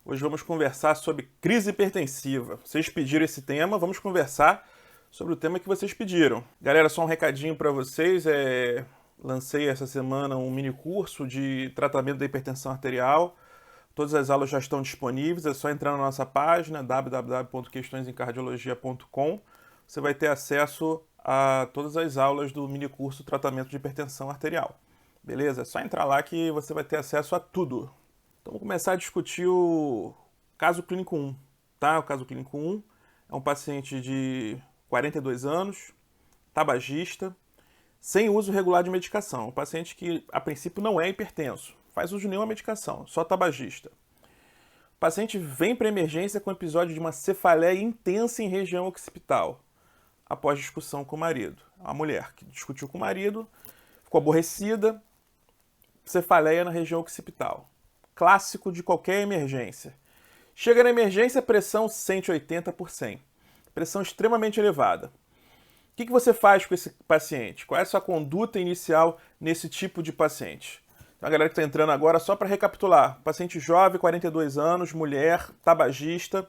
Hoje vamos conversar sobre crise hipertensiva. Vocês pediram esse tema, vamos conversar sobre o tema que vocês pediram. Galera, só um recadinho para vocês. Lancei essa semana um mini curso de tratamento da hipertensão arterial. Todas as aulas já estão disponíveis, é só entrar na nossa página www.questõesemcardiologia.com. Você vai ter acesso a todas as aulas do mini curso Tratamento de Hipertensão Arterial. Beleza? É só entrar lá que você vai ter acesso a tudo. Então vamos começar a discutir o caso clínico 1. Tá? O caso clínico 1 é um paciente de 42 anos, tabagista, sem uso regular de medicação. Um paciente que, a princípio, não é hipertenso, faz uso de nenhuma medicação, só tabagista. O paciente vem para a emergência com episódio de uma cefaleia intensa em região occipital, após discussão com o marido. A mulher que discutiu com o marido, ficou aborrecida, cefaleia na região occipital. Clássico de qualquer emergência. Chega na emergência, pressão 180 por 100. Pressão extremamente elevada. O que você faz com esse paciente? Qual é a sua conduta inicial nesse tipo de paciente? Então, a galera que está entrando agora, só para recapitular. Paciente jovem, 42 anos, mulher, tabagista,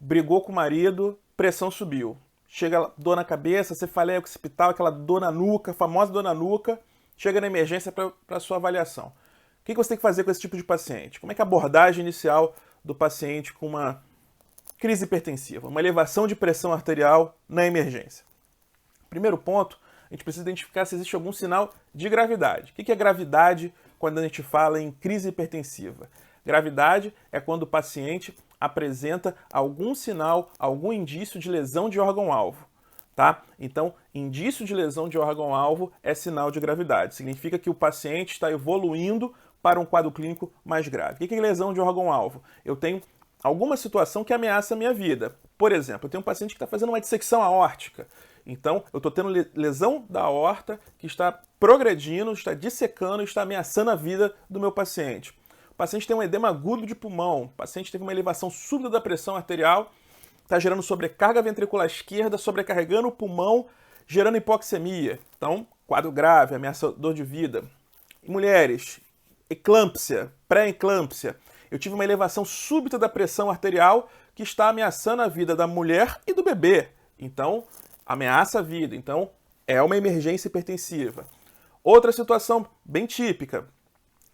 brigou com o marido, pressão subiu. Chega dor na cabeça, cefaleia occipital, aquela dor na nuca, famosa dor na nuca, chega na emergência para a sua avaliação. O que você tem que fazer com esse tipo de paciente? Como é que é a abordagem inicial do paciente com uma crise hipertensiva, uma elevação de pressão arterial na emergência? Primeiro ponto, a gente precisa identificar se existe algum sinal de gravidade. O que é gravidade quando a gente fala em crise hipertensiva? Gravidade é quando o paciente apresenta algum sinal, algum indício de lesão de órgão-alvo. Tá? Então, indício de lesão de órgão-alvo é sinal de gravidade. Significa que o paciente está evoluindo para um quadro clínico mais grave. O que é lesão de órgão-alvo? Eu tenho alguma situação que ameaça a minha vida. Por exemplo, eu tenho um paciente que está fazendo uma dissecção aórtica. Então, eu estou tendo lesão da aorta que está progredindo, está dissecando, está ameaçando a vida do meu paciente. O paciente tem um edema agudo de pulmão, o paciente teve uma elevação súbita da pressão arterial, está gerando sobrecarga ventricular esquerda, sobrecarregando o pulmão, gerando hipoxemia. Então, quadro grave, ameaçador de vida. Em mulheres, eclâmpsia, pré-eclâmpsia. Eu tive uma elevação súbita da pressão arterial que está ameaçando a vida da mulher e do bebê. Então, ameaça a vida. Então, é uma emergência hipertensiva. Outra situação bem típica,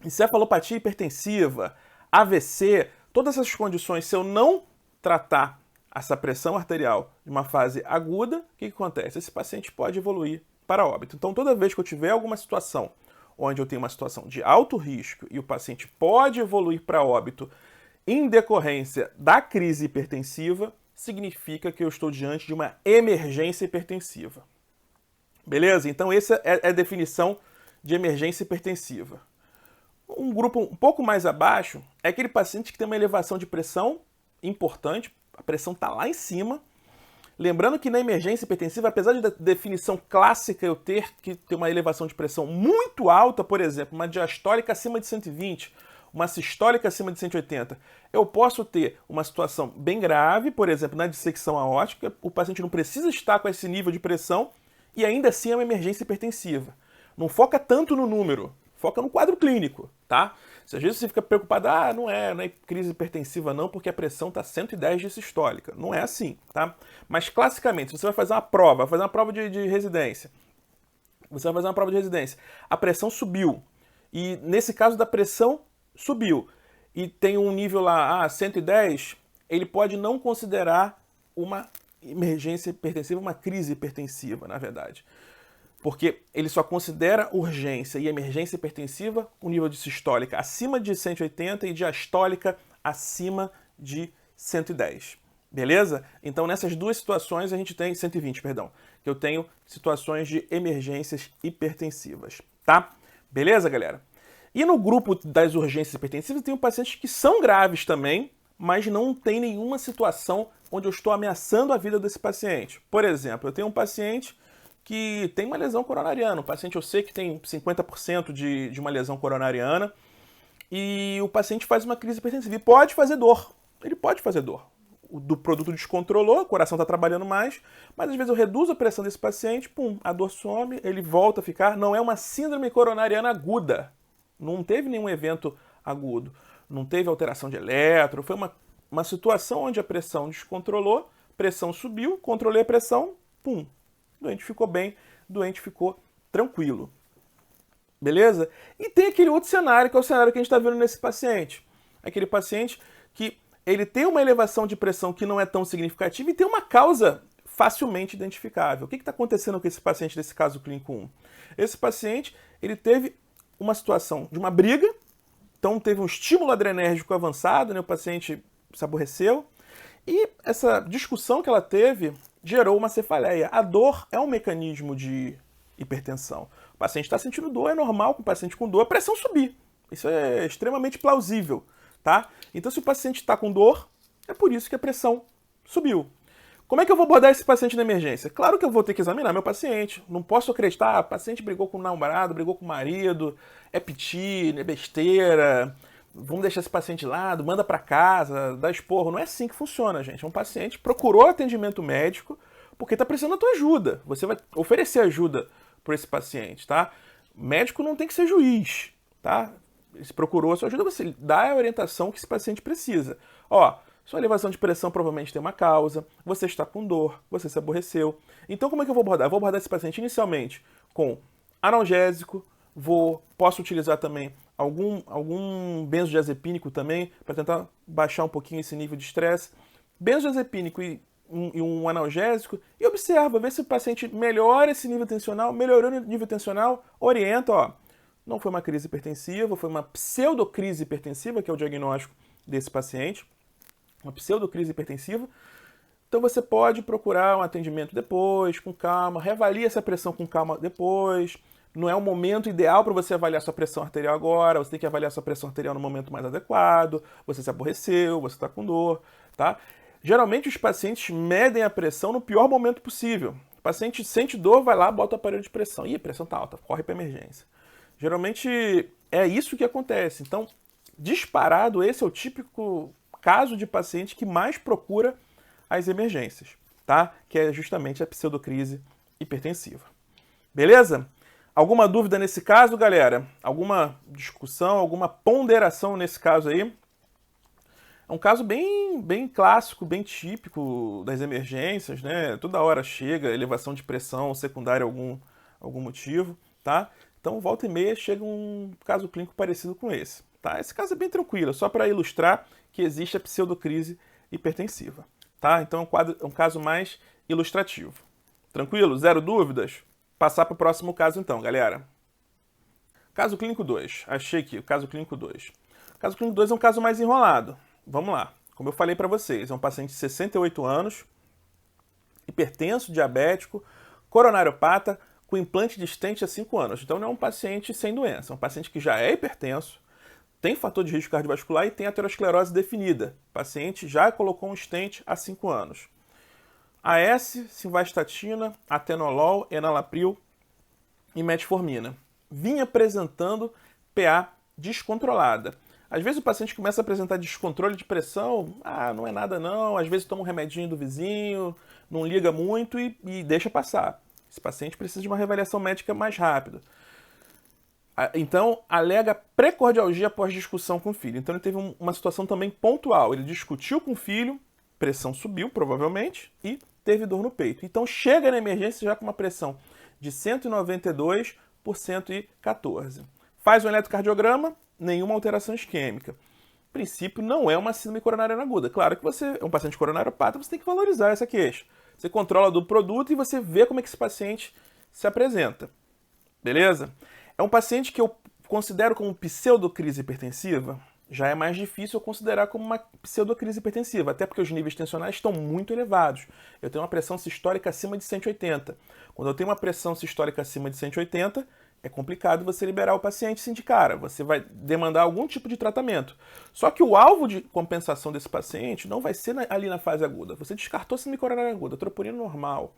encefalopatia hipertensiva, AVC, todas essas condições, se eu não tratar essa pressão arterial de uma fase aguda, o que acontece? Esse paciente pode evoluir para óbito. Então, toda vez que eu tiver alguma situação onde eu tenho uma situação de alto risco e o paciente pode evoluir para óbito em decorrência da crise hipertensiva, significa que eu estou diante de uma emergência hipertensiva. Beleza? Então essa é a definição de emergência hipertensiva. Um grupo um pouco mais abaixo é aquele paciente que tem uma elevação de pressão importante, a pressão está lá em cima. Lembrando que na emergência hipertensiva, apesar da definição clássica eu ter que ter uma elevação de pressão muito alta, por exemplo, uma diastólica acima de 120, uma sistólica acima de 180, eu posso ter uma situação bem grave, por exemplo, na dissecção aórtica, o paciente não precisa estar com esse nível de pressão e ainda assim é uma emergência hipertensiva. Não foca tanto no número, foca no quadro clínico, tá? Se às vezes você fica preocupado, não é crise hipertensiva não, porque a pressão está 110 de sistólica. Não é assim, tá? Mas classicamente, se você vai fazer uma prova, de residência, a pressão subiu, e nesse caso da pressão subiu, e tem um nível lá, 110, ele pode não considerar uma emergência hipertensiva, uma crise hipertensiva, na verdade. Porque ele só considera urgência e emergência hipertensiva o nível de sistólica acima de 180 e diastólica acima de 110. Beleza? Então, nessas duas situações, a gente tem 120, perdão, que eu tenho situações de emergências hipertensivas, tá? Beleza, galera? E no grupo das urgências hipertensivas, tem pacientes que são graves também, mas não tem nenhuma situação onde eu estou ameaçando a vida desse paciente. Por exemplo, eu tenho um paciente que tem uma lesão coronariana. O paciente eu sei que tem 50% de uma lesão coronariana e o paciente faz uma crise hipertensiva e pode fazer dor. Ele pode fazer dor. O do produto descontrolou, o coração está trabalhando mais, mas às vezes eu reduzo a pressão desse paciente, a dor some, ele volta a ficar. Não é uma síndrome coronariana aguda. Não teve nenhum evento agudo. não teve alteração de eletro, foi uma situação onde a pressão descontrolou, pressão subiu, controlei a pressão, pum, o doente ficou bem, o doente ficou tranquilo. Beleza? E tem aquele outro cenário, que é o cenário que a gente está vendo nesse paciente. Aquele paciente que ele tem uma elevação de pressão que não é tão significativa e tem uma causa facilmente identificável. O que está acontecendo com esse paciente desse caso clínico 1? Esse paciente, ele teve uma situação de uma briga, então teve um estímulo adrenérgico avançado, né? O paciente se aborreceu, e essa discussão que ela teve gerou uma cefaleia. A dor é um mecanismo de hipertensão. O paciente está sentindo dor, é normal com o paciente com dor a pressão subir. Isso é extremamente plausível, tá? Então se o paciente está com dor, é por isso que a pressão subiu. Como é que eu vou abordar esse paciente na emergência? Claro que eu vou ter que examinar meu paciente. Não posso acreditar, o paciente brigou com o namorado, brigou com o marido, é piti, é besteira, vamos deixar esse paciente de lado, manda para casa, dá esporro. Não é assim que funciona, gente. Um paciente procurou atendimento médico porque está precisando da tua ajuda. Você vai oferecer ajuda para esse paciente, tá? Médico não tem que ser juiz, tá? Se procurou a sua ajuda, você dá a orientação que esse paciente precisa. Ó, sua elevação de pressão provavelmente tem uma causa, você está com dor, você se aborreceu. Então como é que eu vou abordar? Eu vou abordar esse paciente inicialmente com analgésico, posso utilizar também algum benzodiazepínico também, para tentar baixar um pouquinho esse nível de estresse. Benzodiazepínico e um analgésico, e observa, vê se o paciente melhora esse nível tensional, melhorando o nível tensional, orienta, ó, não foi uma crise hipertensiva, foi uma pseudocrise hipertensiva, que é o diagnóstico desse paciente, uma pseudocrise hipertensiva. Então você pode procurar um atendimento depois, com calma, reavalia essa pressão com calma depois. Não é o momento ideal para você avaliar sua pressão arterial agora, você tem que avaliar sua pressão arterial no momento mais adequado, você se aborreceu, você está com dor, tá? Geralmente os pacientes medem a pressão no pior momento possível. O paciente sente dor, vai lá, bota o aparelho de pressão. Ih, a pressão está alta, corre para emergência. Geralmente é isso que acontece. Então, disparado, esse é o típico caso de paciente que mais procura as emergências, tá? Que é justamente a pseudocrise hipertensiva. Beleza? Alguma dúvida nesse caso, galera? Alguma discussão, alguma ponderação nesse caso aí? É um caso bem clássico, bem típico das emergências, né? Toda hora chega elevação de pressão secundária a algum motivo, tá? Então, volta e meia chega um caso clínico parecido com esse, tá? Esse caso é bem tranquilo, só para ilustrar que existe a pseudocrise hipertensiva, tá? Então, é um caso mais ilustrativo. Tranquilo? Zero dúvidas? Passar para o próximo caso então, galera. Caso clínico 2. Achei aqui, o caso clínico 2. O caso clínico 2 é um caso mais enrolado. Vamos lá. Como eu falei para vocês, é um paciente de 68 anos, hipertenso, diabético, coronariopata, com implante de stent há 5 anos. Então não é um paciente sem doença, é um paciente que já é hipertenso, tem fator de risco cardiovascular e tem aterosclerose definida. O paciente já colocou um stent há 5 anos. AS, simvastatina, atenolol, enalapril e metformina. Vinha apresentando PA descontrolada. Às vezes o paciente começa a apresentar descontrole de pressão, não é nada não, às vezes toma um remedinho do vizinho, não liga muito e deixa passar. Esse paciente precisa de uma reavaliação médica mais rápida. Então, alega precordialgia após discussão com o filho. Então ele teve uma situação também pontual. Ele discutiu com o filho, pressão subiu provavelmente e teve dor no peito. Então chega na emergência já com uma pressão de 192 por 114. Faz um eletrocardiograma, nenhuma alteração isquêmica. Em princípio, não é uma síndrome coronariana aguda. Claro que você é um paciente coronariopata, você tem que valorizar essa queixa. Você controla do produto e você vê como é que esse paciente se apresenta. Beleza? É um paciente que eu considero como pseudocrise hipertensiva. Já é mais difícil eu considerar como uma pseudocrise hipertensiva, até porque os níveis tensionais estão muito elevados. Eu tenho uma pressão sistólica acima de 180. Quando eu tenho uma pressão sistólica acima de 180, é complicado você liberar o paciente assim de cara. Você vai demandar algum tipo de tratamento. Só que o alvo de compensação desse paciente não vai ser ali na fase aguda. Você descartou síndrome coronariana aguda, troponina normal.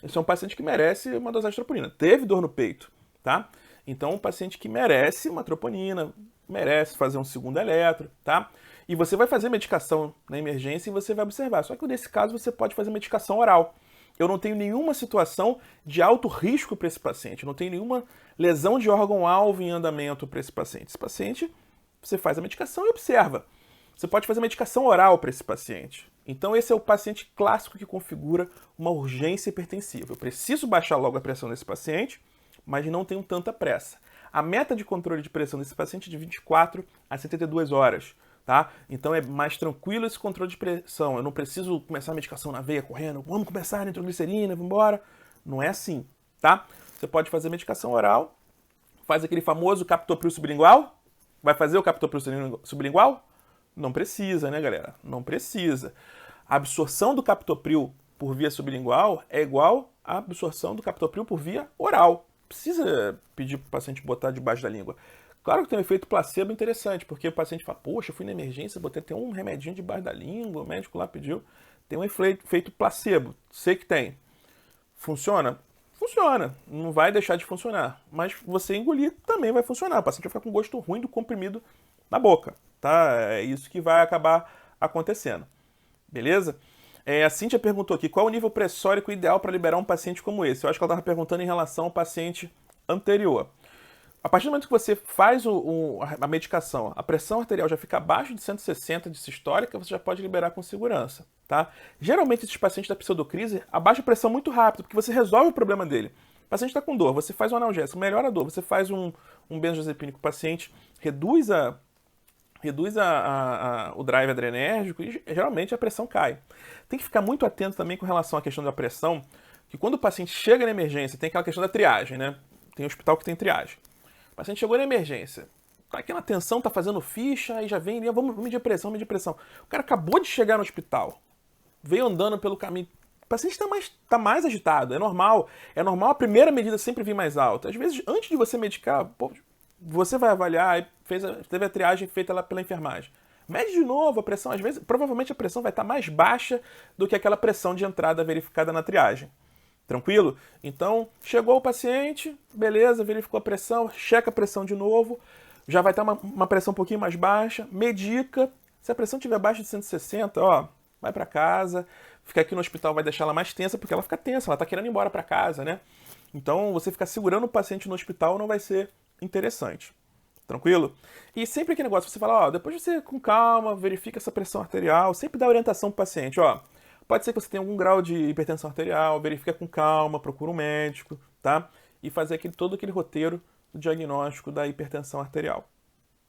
Esse é um paciente que merece uma dosagem de troponina. Teve dor no peito, tá? Então, um paciente que merece uma troponina, merece fazer um segundo eletro, tá? E você vai fazer medicação na emergência e você vai observar. Só que nesse caso você pode fazer medicação oral. Eu não tenho nenhuma situação de alto risco para esse paciente, não tenho nenhuma lesão de órgão-alvo em andamento para esse paciente. Esse paciente você faz a medicação e observa. Você pode fazer medicação oral para esse paciente. Então esse é o paciente clássico que configura uma urgência hipertensiva. Eu preciso baixar logo a pressão desse paciente, mas não tenho tanta pressa. A meta de controle de pressão desse paciente é de 24 a 72 horas. Tá? Então é mais tranquilo esse controle de pressão. Eu não preciso começar a medicação na veia correndo, vamos começar a nitroglicerina, vamos embora. Não é assim, tá? Você pode fazer medicação oral, faz aquele famoso captopril sublingual. Vai fazer o captopril sublingual? Não precisa, né, galera? Não precisa. A absorção do captopril por via sublingual é igual à absorção do captopril por via oral. Precisa pedir para o paciente botar debaixo da língua. Claro que tem um efeito placebo interessante, porque o paciente fala, poxa, eu fui na emergência, botei até um remedinho debaixo da língua, o médico lá pediu. Tem um efeito placebo, sei que tem. Funciona? Funciona. Não vai deixar de funcionar. Mas você engolir também vai funcionar. O paciente vai ficar com gosto ruim do comprimido na boca, tá? É isso que vai acabar acontecendo. Beleza? A Cíntia perguntou aqui, qual o nível pressórico ideal para liberar um paciente como esse? Eu acho que ela estava perguntando em relação ao paciente anterior. A partir do momento que você faz a medicação, a pressão arterial já fica abaixo de 160 de sistólica, você já pode liberar com segurança, tá? Geralmente esses pacientes da pseudocrise abaixam a pressão muito rápido, porque você resolve o problema dele. O paciente está com dor, você faz um analgésico, melhora a dor, você faz um benzodiazepínico, o paciente reduz o drive adrenérgico e geralmente a pressão cai. Tem que ficar muito atento também com relação à questão da pressão, que quando o paciente chega na emergência, tem aquela questão da triagem, né? Tem hospital que tem triagem. O paciente chegou na emergência, tá aqui na tensão, tá fazendo ficha, aí já vem, vamos medir pressão, medir pressão. O cara acabou de chegar no hospital, veio andando pelo caminho, o paciente tá mais agitado, é normal a primeira medida sempre vir mais alta. Às vezes, antes de você medicar, você vai avaliar, teve a triagem feita lá pela enfermagem. Mede de novo a pressão, às vezes, provavelmente a pressão vai estar mais baixa do que aquela pressão de entrada verificada na triagem. Tranquilo? Então, chegou o paciente, beleza, verificou a pressão, checa a pressão de novo, já vai estar uma pressão um pouquinho mais baixa, medica. Se a pressão estiver abaixo de 160, ó, vai para casa, ficar aqui no hospital vai deixar ela mais tensa, porque ela fica tensa, ela está querendo ir embora para casa, né? Então, você ficar segurando o paciente no hospital não vai ser interessante. Tranquilo? E sempre aquele negócio, você fala, ó, depois você com calma, verifica essa pressão arterial, sempre dá orientação pro paciente, ó. Pode ser que você tenha algum grau de hipertensão arterial, verifica com calma, procura um médico, tá? E fazer todo aquele roteiro do diagnóstico da hipertensão arterial.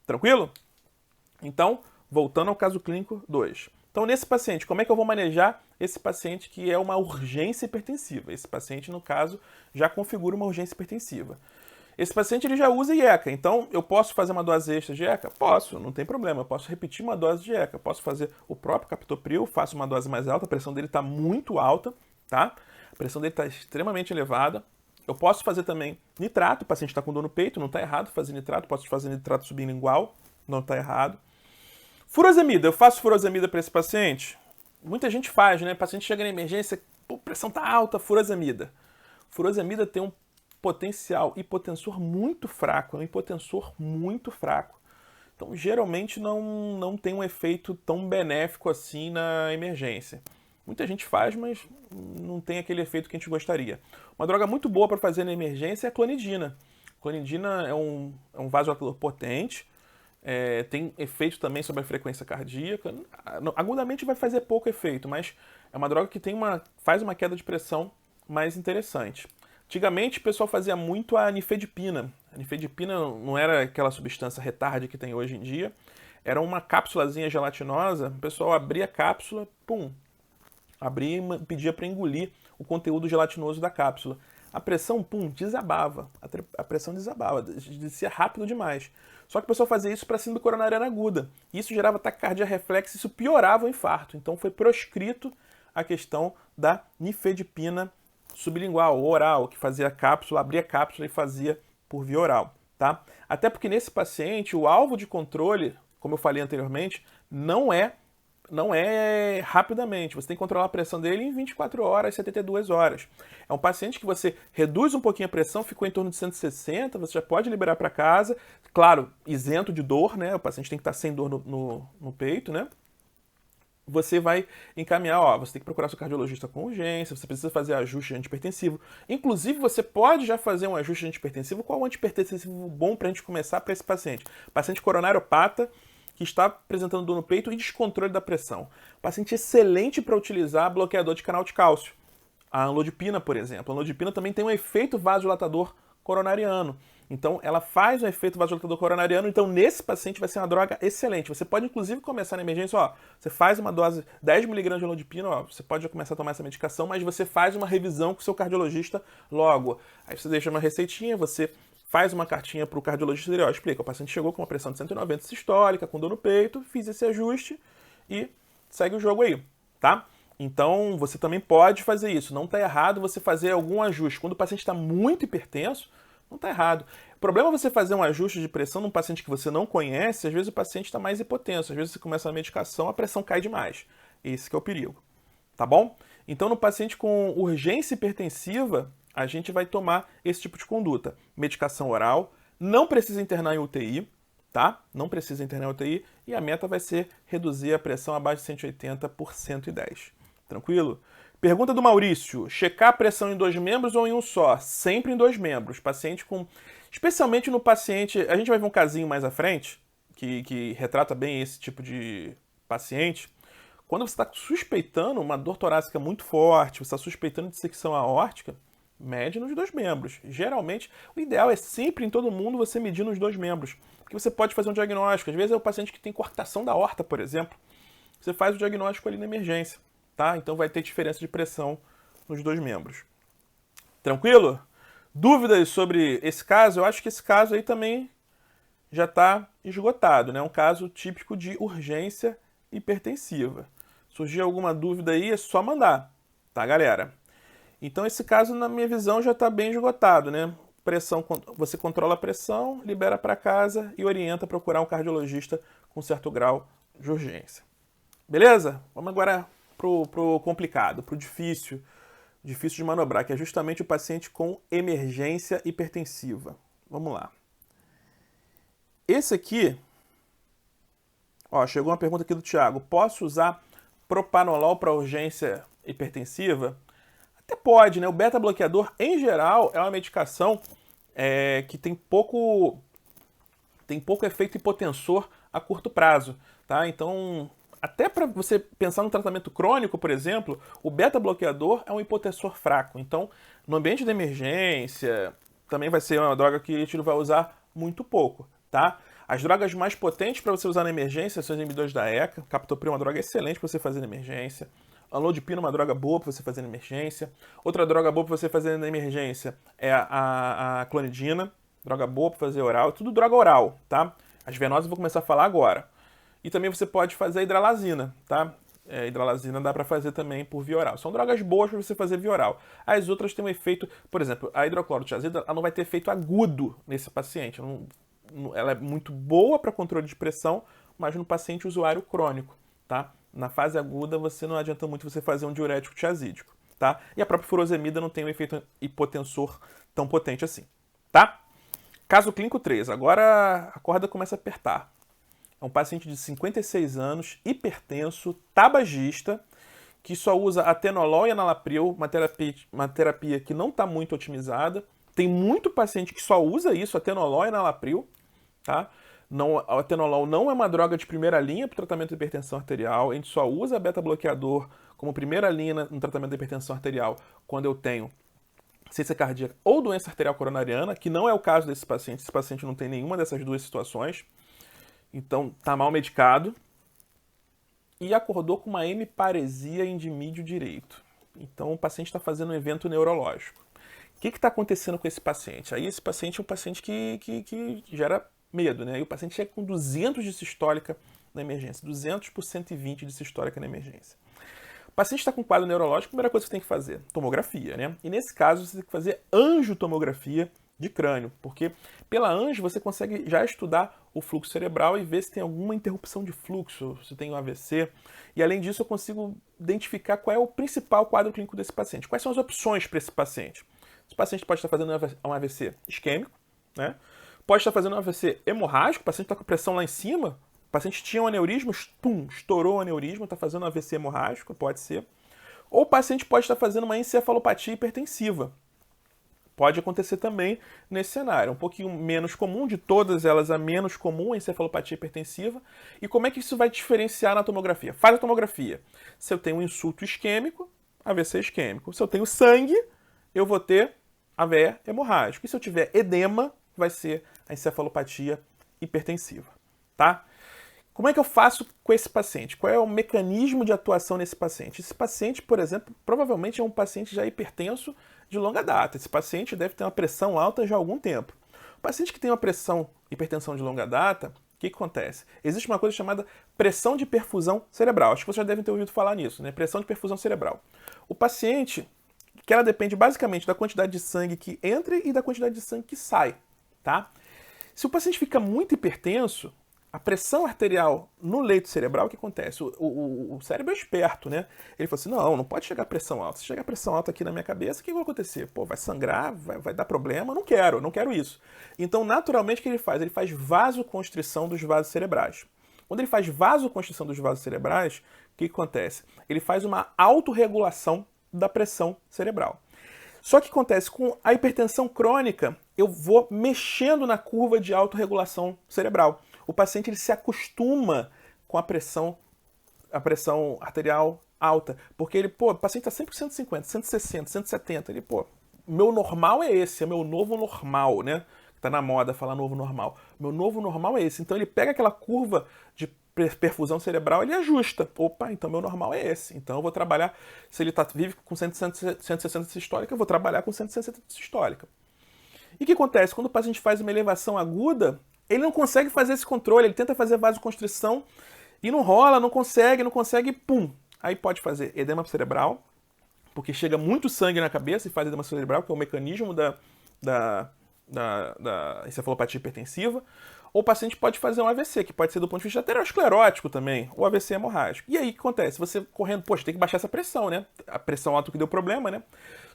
Tranquilo? Então, voltando ao caso clínico 2. Então, nesse paciente, como é que eu vou manejar esse paciente que é uma urgência hipertensiva? Esse paciente, no caso, já configura uma urgência hipertensiva. Esse paciente ele já usa IECA, então eu posso fazer uma dose extra de IECA? Posso, não tem problema. Eu posso repetir uma dose de IECA. Posso fazer o próprio captopril, faço uma dose mais alta, a pressão dele está muito alta, tá? A pressão dele está extremamente elevada. Eu posso fazer também nitrato, o paciente está com dor no peito, não está errado fazer nitrato, posso fazer nitrato sublingual, não está errado. Furosemida, eu faço furosemida para esse paciente? Muita gente faz, né? O paciente chega na emergência, pô, pressão está alta, furosemida. Furosemida tem um potencial hipotensor muito fraco, é um hipotensor muito fraco. Então, geralmente não tem um efeito tão benéfico assim na emergência. Muita gente faz, mas não tem aquele efeito que a gente gostaria. Uma droga muito boa para fazer na emergência é a clonidina. Clonidina é um vasodilatador potente, tem efeito também sobre a frequência cardíaca. Agudamente vai fazer pouco efeito, mas é uma droga que faz uma queda de pressão mais interessante. Antigamente o pessoal fazia muito a nifedipina. A nifedipina não era aquela substância retarde que tem hoje em dia. Era uma cápsulazinha gelatinosa, o pessoal abria a cápsula, pum, abria e pedia para engolir o conteúdo gelatinoso da cápsula. A pressão, pum, desabava. A pressão desabava, descia rápido demais. Só que o pessoal fazia isso para síndrome coronariana aguda. Isso gerava taquicardia reflexa, isso piorava o infarto. Então foi proscrito a questão da nifedipina sublingual, oral, que fazia a cápsula, abria a cápsula e fazia por via oral, tá? Até porque nesse paciente o alvo de controle, como eu falei anteriormente, não é rapidamente. Você tem que controlar a pressão dele em 24 horas, 72 horas. É um paciente que você reduz um pouquinho a pressão, ficou em torno de 160, você já pode liberar para casa, claro, isento de dor, né? O paciente tem que estar sem dor no peito, né? você vai encaminhar, ó, você tem que procurar seu cardiologista com urgência, você precisa fazer ajuste antipertensivo. Inclusive, você pode já fazer um ajuste antipertensivo. Qual o antipertensivo bom para a gente começar para esse paciente? Paciente coronariopata, que está apresentando dor no peito e descontrole da pressão. Paciente excelente para utilizar bloqueador de canal de cálcio. A amlodipina, por exemplo. A amlodipina também tem um efeito vasodilatador coronariano. Então, ela faz um efeito vasodilatador coronariano. Então, nesse paciente vai ser uma droga excelente. Você pode, inclusive, começar na emergência, ó, você faz uma dose 10 mg de amlodipina, ó, você pode já começar a tomar essa medicação, mas você faz uma revisão com o seu cardiologista logo. Aí você deixa uma receitinha, você faz uma cartinha para o cardiologista dele, ó, explica, o paciente chegou com uma pressão de 190 sistólica, com dor no peito, fiz esse ajuste e segue o jogo aí, tá? Então, você também pode fazer isso. Não está errado você fazer algum ajuste. Quando o paciente está muito hipertenso, não está errado. O problema é você fazer um ajuste de pressão num paciente que você não conhece, às vezes o paciente está mais hipotenso, às vezes você começa a medicação, a pressão cai demais. Esse que é o perigo, tá bom? Então, no paciente com urgência hipertensiva, a gente vai tomar esse tipo de conduta. Medicação oral, não precisa internar em UTI, tá? Não precisa internar em UTI, e a meta vai ser reduzir a pressão abaixo de 180 por 110. Tranquilo? Pergunta do Maurício. Checar a pressão em 2 membros ou em um só? Sempre em 2 membros. Paciente com... Especialmente no paciente... A gente vai ver um casinho mais à frente, que retrata bem esse tipo de paciente. Quando você está suspeitando uma dor torácica muito forte, você está suspeitando de dissecção aórtica, mede nos 2 membros. Geralmente, o ideal é sempre em todo mundo você medir nos 2 membros. Porque você pode fazer um diagnóstico. Às vezes é o paciente que tem coartação da aorta, por exemplo. Você faz o diagnóstico ali na emergência. Tá? Então vai ter diferença de pressão nos 2 membros. Tranquilo? Dúvidas sobre esse caso? Eu acho que esse caso aí também já está esgotado, né? Um caso típico de urgência hipertensiva. Surgir alguma dúvida aí, é só mandar, tá, galera? Então esse caso, na minha visão, já está bem esgotado, né? Pressão, você controla a pressão, libera para casa e orienta a procurar um cardiologista com certo grau de urgência. Beleza? Vamos agora pro complicado, pro difícil de manobrar, que é justamente o paciente com emergência hipertensiva. Vamos lá. Esse aqui, ó, chegou uma pergunta aqui do Thiago. Posso usar propanolol para urgência hipertensiva? Até pode, né? O beta-bloqueador, em geral, é uma medicação que tem pouco efeito hipotensor a curto prazo, tá? Então, até para você pensar no tratamento crônico, por exemplo, o beta-bloqueador é um hipotensor fraco. Então, no ambiente de emergência, também vai ser uma droga que a gente vai usar muito pouco, tá? As drogas mais potentes para você usar na emergência são os inibidores da ECA. Captopril é uma droga excelente para você fazer na emergência. Amlodipina é uma droga boa para você fazer na emergência. Outra droga boa para você fazer na emergência é a clonidina, droga boa para fazer oral. Tudo droga oral, tá? As venosas eu vou começar a falar agora. E também você pode fazer a hidralazina, tá? Hidralazina dá para fazer também por via oral. São drogas boas para você fazer via oral. As outras têm um efeito, por exemplo, a hidroclorotiazida, ela não vai ter efeito agudo nesse paciente. Ela é muito boa para controle de pressão, mas no paciente usuário crônico, tá? Na fase aguda, você não adianta muito você fazer um diurético tiazídico, tá? E a própria furosemida não tem um efeito hipotensor tão potente assim, tá? Caso clínico 3. Agora a corda começa a apertar. É um paciente de 56 anos, hipertenso, tabagista, que só usa atenolol e enalapril, uma terapia que não está muito otimizada. Tem muito paciente que só usa isso, atenolol e enalapril, tá? Não, o atenolol não é uma droga de primeira linha para o tratamento de hipertensão arterial. A gente só usa beta-bloqueador como primeira linha no tratamento de hipertensão arterial quando eu tenho ciência cardíaca ou doença arterial coronariana, que não é o caso desse paciente. Esse paciente não tem nenhuma dessas duas situações. Então, está mal medicado. E acordou com uma hemiparesia endimídio direito. Então, o paciente está fazendo um evento neurológico. O que está acontecendo com esse paciente? Aí, esse paciente é um paciente que gera medo, né? E o paciente chega com 200 de sistólica na emergência. 200 por 120 de sistólica na emergência. O paciente está com quadro neurológico, a primeira coisa que você tem que fazer, tomografia, né? E nesse caso, você tem que fazer angiotomografia de crânio, porque pela angio você consegue já estudar o fluxo cerebral e ver se tem alguma interrupção de fluxo, se tem um AVC. E além disso, eu consigo identificar qual é o principal quadro clínico desse paciente. Quais são as opções para esse paciente? Esse paciente pode estar fazendo um AVC isquêmico, né? Pode estar fazendo um AVC hemorrágico, o paciente está com a pressão lá em cima, paciente tinha um aneurisma, pum, estourou o aneurisma, está fazendo um AVC hemorrágico, pode ser. Ou o paciente pode estar fazendo uma encefalopatia hipertensiva. Pode acontecer também nesse cenário. Um pouquinho menos comum, de todas elas a menos comum, a encefalopatia hipertensiva. E como é que isso vai diferenciar na tomografia? Faz a tomografia. Se eu tenho um insulto isquêmico, AVC isquêmico. Se eu tenho sangue, eu vou ter AVE hemorrágico. E se eu tiver edema, vai ser a encefalopatia hipertensiva. Tá? Como é que eu faço com esse paciente? Qual é o mecanismo de atuação nesse paciente? Esse paciente, por exemplo, provavelmente é um paciente já hipertenso de longa data. Esse paciente deve ter uma pressão alta já há algum tempo. O paciente que tem uma hipertensão de longa data, o que acontece? Existe uma coisa chamada pressão de perfusão cerebral. Acho que vocês já devem ter ouvido falar nisso, né? Pressão de perfusão cerebral. O paciente, que ela depende basicamente da quantidade de sangue que entra e da quantidade de sangue que sai, tá? Se o paciente fica muito hipertenso, a pressão arterial no leito cerebral, o que acontece? O cérebro é esperto, né? Ele falou assim, não pode chegar a pressão alta. Se chegar a pressão alta aqui na minha cabeça, o que vai acontecer? Pô, vai sangrar, vai dar problema, não quero isso. Então, naturalmente, o que ele faz? Ele faz vasoconstrição dos vasos cerebrais. Quando ele faz vasoconstrição dos vasos cerebrais, o que acontece? Ele faz uma autorregulação da pressão cerebral. Só que acontece com a hipertensão crônica, eu vou mexendo na curva de autorregulação cerebral. O paciente ele se acostuma com a pressão arterial alta, porque ele, o paciente está sempre com 150, 160, 170, ele, meu normal é esse, é meu novo normal, né? Tá na moda falar novo normal. Meu novo normal é esse. Então ele pega aquela curva de perfusão cerebral, ele ajusta. Opa, então meu normal é esse. Então eu vou trabalhar, se ele vive com 160 sistólica, eu vou trabalhar com 160 sistólica. E o que acontece? Quando o paciente faz uma elevação aguda, ele não consegue fazer esse controle, ele tenta fazer vasoconstrição e não rola, não consegue, pum! Aí pode fazer edema cerebral, porque chega muito sangue na cabeça e faz edema cerebral, que é o mecanismo da encefalopatia hipertensiva. Ou o paciente pode fazer um AVC, que pode ser do ponto de vista aterosclerótico também, ou AVC hemorrágico. E aí o que acontece? Você correndo, tem que baixar essa pressão, né? A pressão alta que deu problema, né?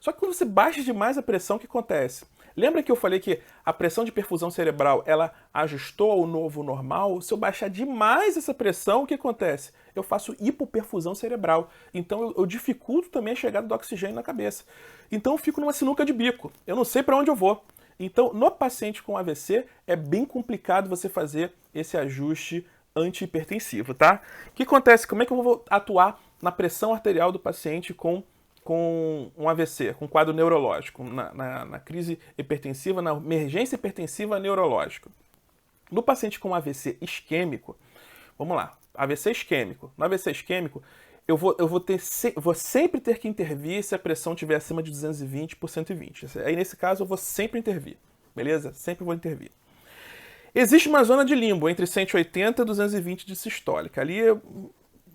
Só que quando você baixa demais a pressão, o que acontece? Lembra que eu falei que a pressão de perfusão cerebral, ela ajustou ao novo normal? Se eu baixar demais essa pressão, o que acontece? Eu faço hipoperfusão cerebral. Então eu dificulto também a chegada do oxigênio na cabeça. Então eu fico numa sinuca de bico. Eu não sei para onde eu vou. Então, no paciente com AVC, é bem complicado você fazer esse ajuste antihipertensivo, tá? O que acontece? Como é que eu vou atuar na pressão arterial do paciente com um AVC, com quadro neurológico, na crise hipertensiva, na emergência hipertensiva neurológica? No paciente com AVC isquêmico, vamos lá, AVC isquêmico. No AVC isquêmico, eu vou sempre ter que intervir se a pressão estiver acima de 220 por 120. Aí, nesse caso, eu vou sempre intervir, beleza? Sempre vou intervir. Existe uma zona de limbo entre 180 e 220 de sistólica. Ali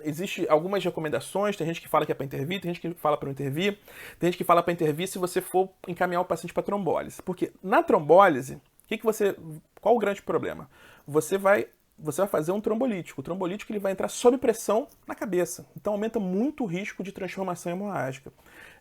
existe algumas recomendações, tem gente que fala que é para intervir, tem gente que fala para não intervir, tem gente que fala para intervir se você for encaminhar o paciente para trombólise. Porque na trombólise, qual o grande problema? Você vai fazer um trombolítico. O trombolítico ele vai entrar sob pressão na cabeça. Então aumenta muito o risco de transformação hemorrágica.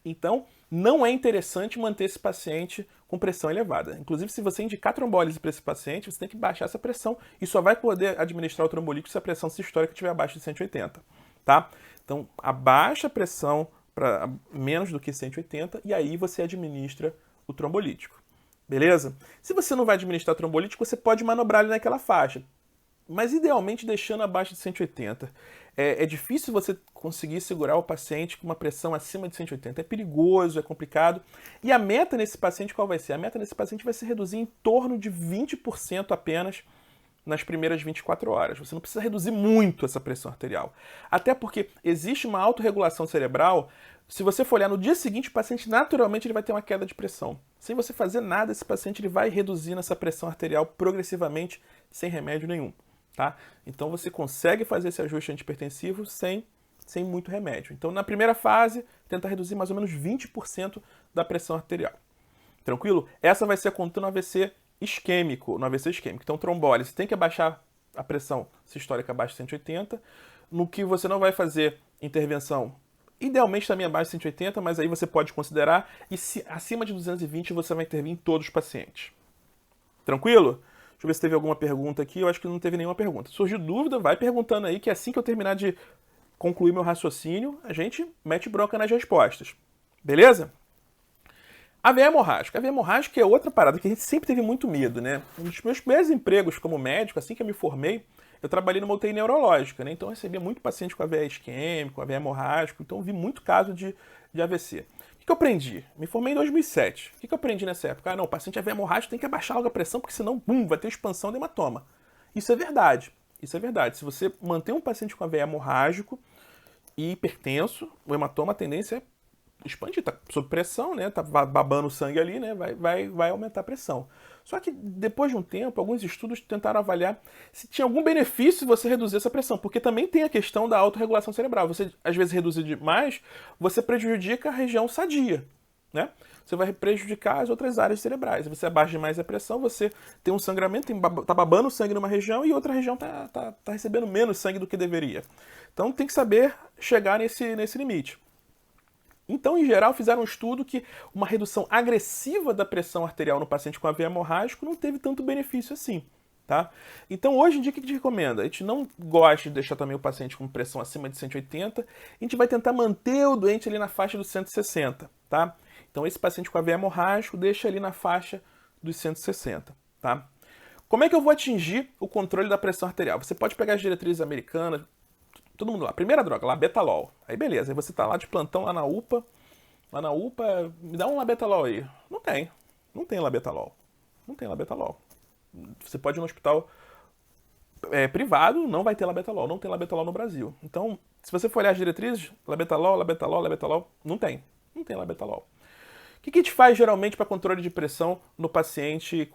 Então não é interessante manter esse paciente com pressão elevada. Inclusive, se você indicar trombólise para esse paciente, você tem que baixar essa pressão e só vai poder administrar o trombolítico se a pressão sistólica estiver abaixo de 180. Tá? Então abaixa a pressão para menos do que 180 e aí você administra o trombolítico. Beleza? Se você não vai administrar trombolítico, você pode manobrar ele naquela faixa, mas idealmente deixando abaixo de 180. É difícil você conseguir segurar o paciente com uma pressão acima de 180. É perigoso, é complicado. E a meta nesse paciente qual vai ser? A meta nesse paciente vai se reduzir em torno de 20% apenas nas primeiras 24 horas. Você não precisa reduzir muito essa pressão arterial. Até porque existe uma autorregulação cerebral. Se você for olhar no dia seguinte, o paciente naturalmente ele vai ter uma queda de pressão. Sem você fazer nada, esse paciente ele vai reduzindo essa pressão arterial progressivamente, sem remédio nenhum. Tá? Então você consegue fazer esse ajuste antihipertensivo sem muito remédio. Então na primeira fase, tenta reduzir mais ou menos 20% da pressão arterial. Tranquilo? Essa vai ser a conduta no AVC isquêmico. Então trombólise, tem que abaixar a pressão sistólica abaixo de 180. No que você não vai fazer intervenção, idealmente também abaixo de 180, mas aí você pode considerar. E se acima de 220 você vai intervir em todos os pacientes. Tranquilo? eu ver se teve alguma pergunta aqui. Eu acho que não teve nenhuma pergunta. Surgiu dúvida, vai perguntando aí, que assim que eu terminar de concluir meu raciocínio, a gente mete bronca nas respostas. Beleza? A veia hemorrágica. A veia hemorrágica é outra parada que a gente sempre teve muito medo, né? Um dos meus primeiros empregos como médico, assim que eu me formei, eu trabalhei numa UTI neurológica, né? Então eu recebia muito paciente com AVE isquêmico, AVE hemorrágico, então eu vi muito caso de AVC. O que eu aprendi? Me formei em 2007. O que eu aprendi nessa época? Ah, não, o paciente AVE hemorrágico tem que abaixar logo a pressão, porque senão, vai ter expansão de hematoma. Isso é verdade. Isso é verdade. Se você manter um paciente com AVE hemorrágico e hipertenso, o hematoma, a tendência é expandir, tá sob pressão, né? Tá babando sangue ali, né? Vai aumentar a pressão. Só que depois de um tempo, alguns estudos tentaram avaliar se tinha algum benefício você reduzir essa pressão, porque também tem a questão da autorregulação cerebral. Você às vezes reduzir demais, você prejudica a região sadia, né? Você vai prejudicar as outras áreas cerebrais. Você abaixa demais a pressão, você tem um sangramento, tá babando sangue numa região e outra região tá recebendo menos sangue do que deveria. Então tem que saber chegar nesse limite. Então, em geral, fizeram um estudo que uma redução agressiva da pressão arterial no paciente com AVE hemorrágico não teve tanto benefício assim, tá? Então, hoje em dia, o que a gente recomenda? A gente não gosta de deixar também o paciente com pressão acima de 180, a gente vai tentar manter o doente ali na faixa dos 160, tá? Então, esse paciente com AVE hemorrágico deixa ali na faixa dos 160, tá? Como é que eu vou atingir o controle da pressão arterial? Você pode pegar as diretrizes americanas, todo mundo lá. Primeira droga, labetalol. Aí beleza, aí você tá lá de plantão lá na UPA, me dá um labetalol aí. Não tem labetalol. Não tem labetalol. Você pode ir no hospital privado, não vai ter labetalol. Não tem labetalol no Brasil. Então, se você for olhar as diretrizes, labetalol, não tem. Não tem labetalol. O que a gente faz geralmente para controle de pressão no paciente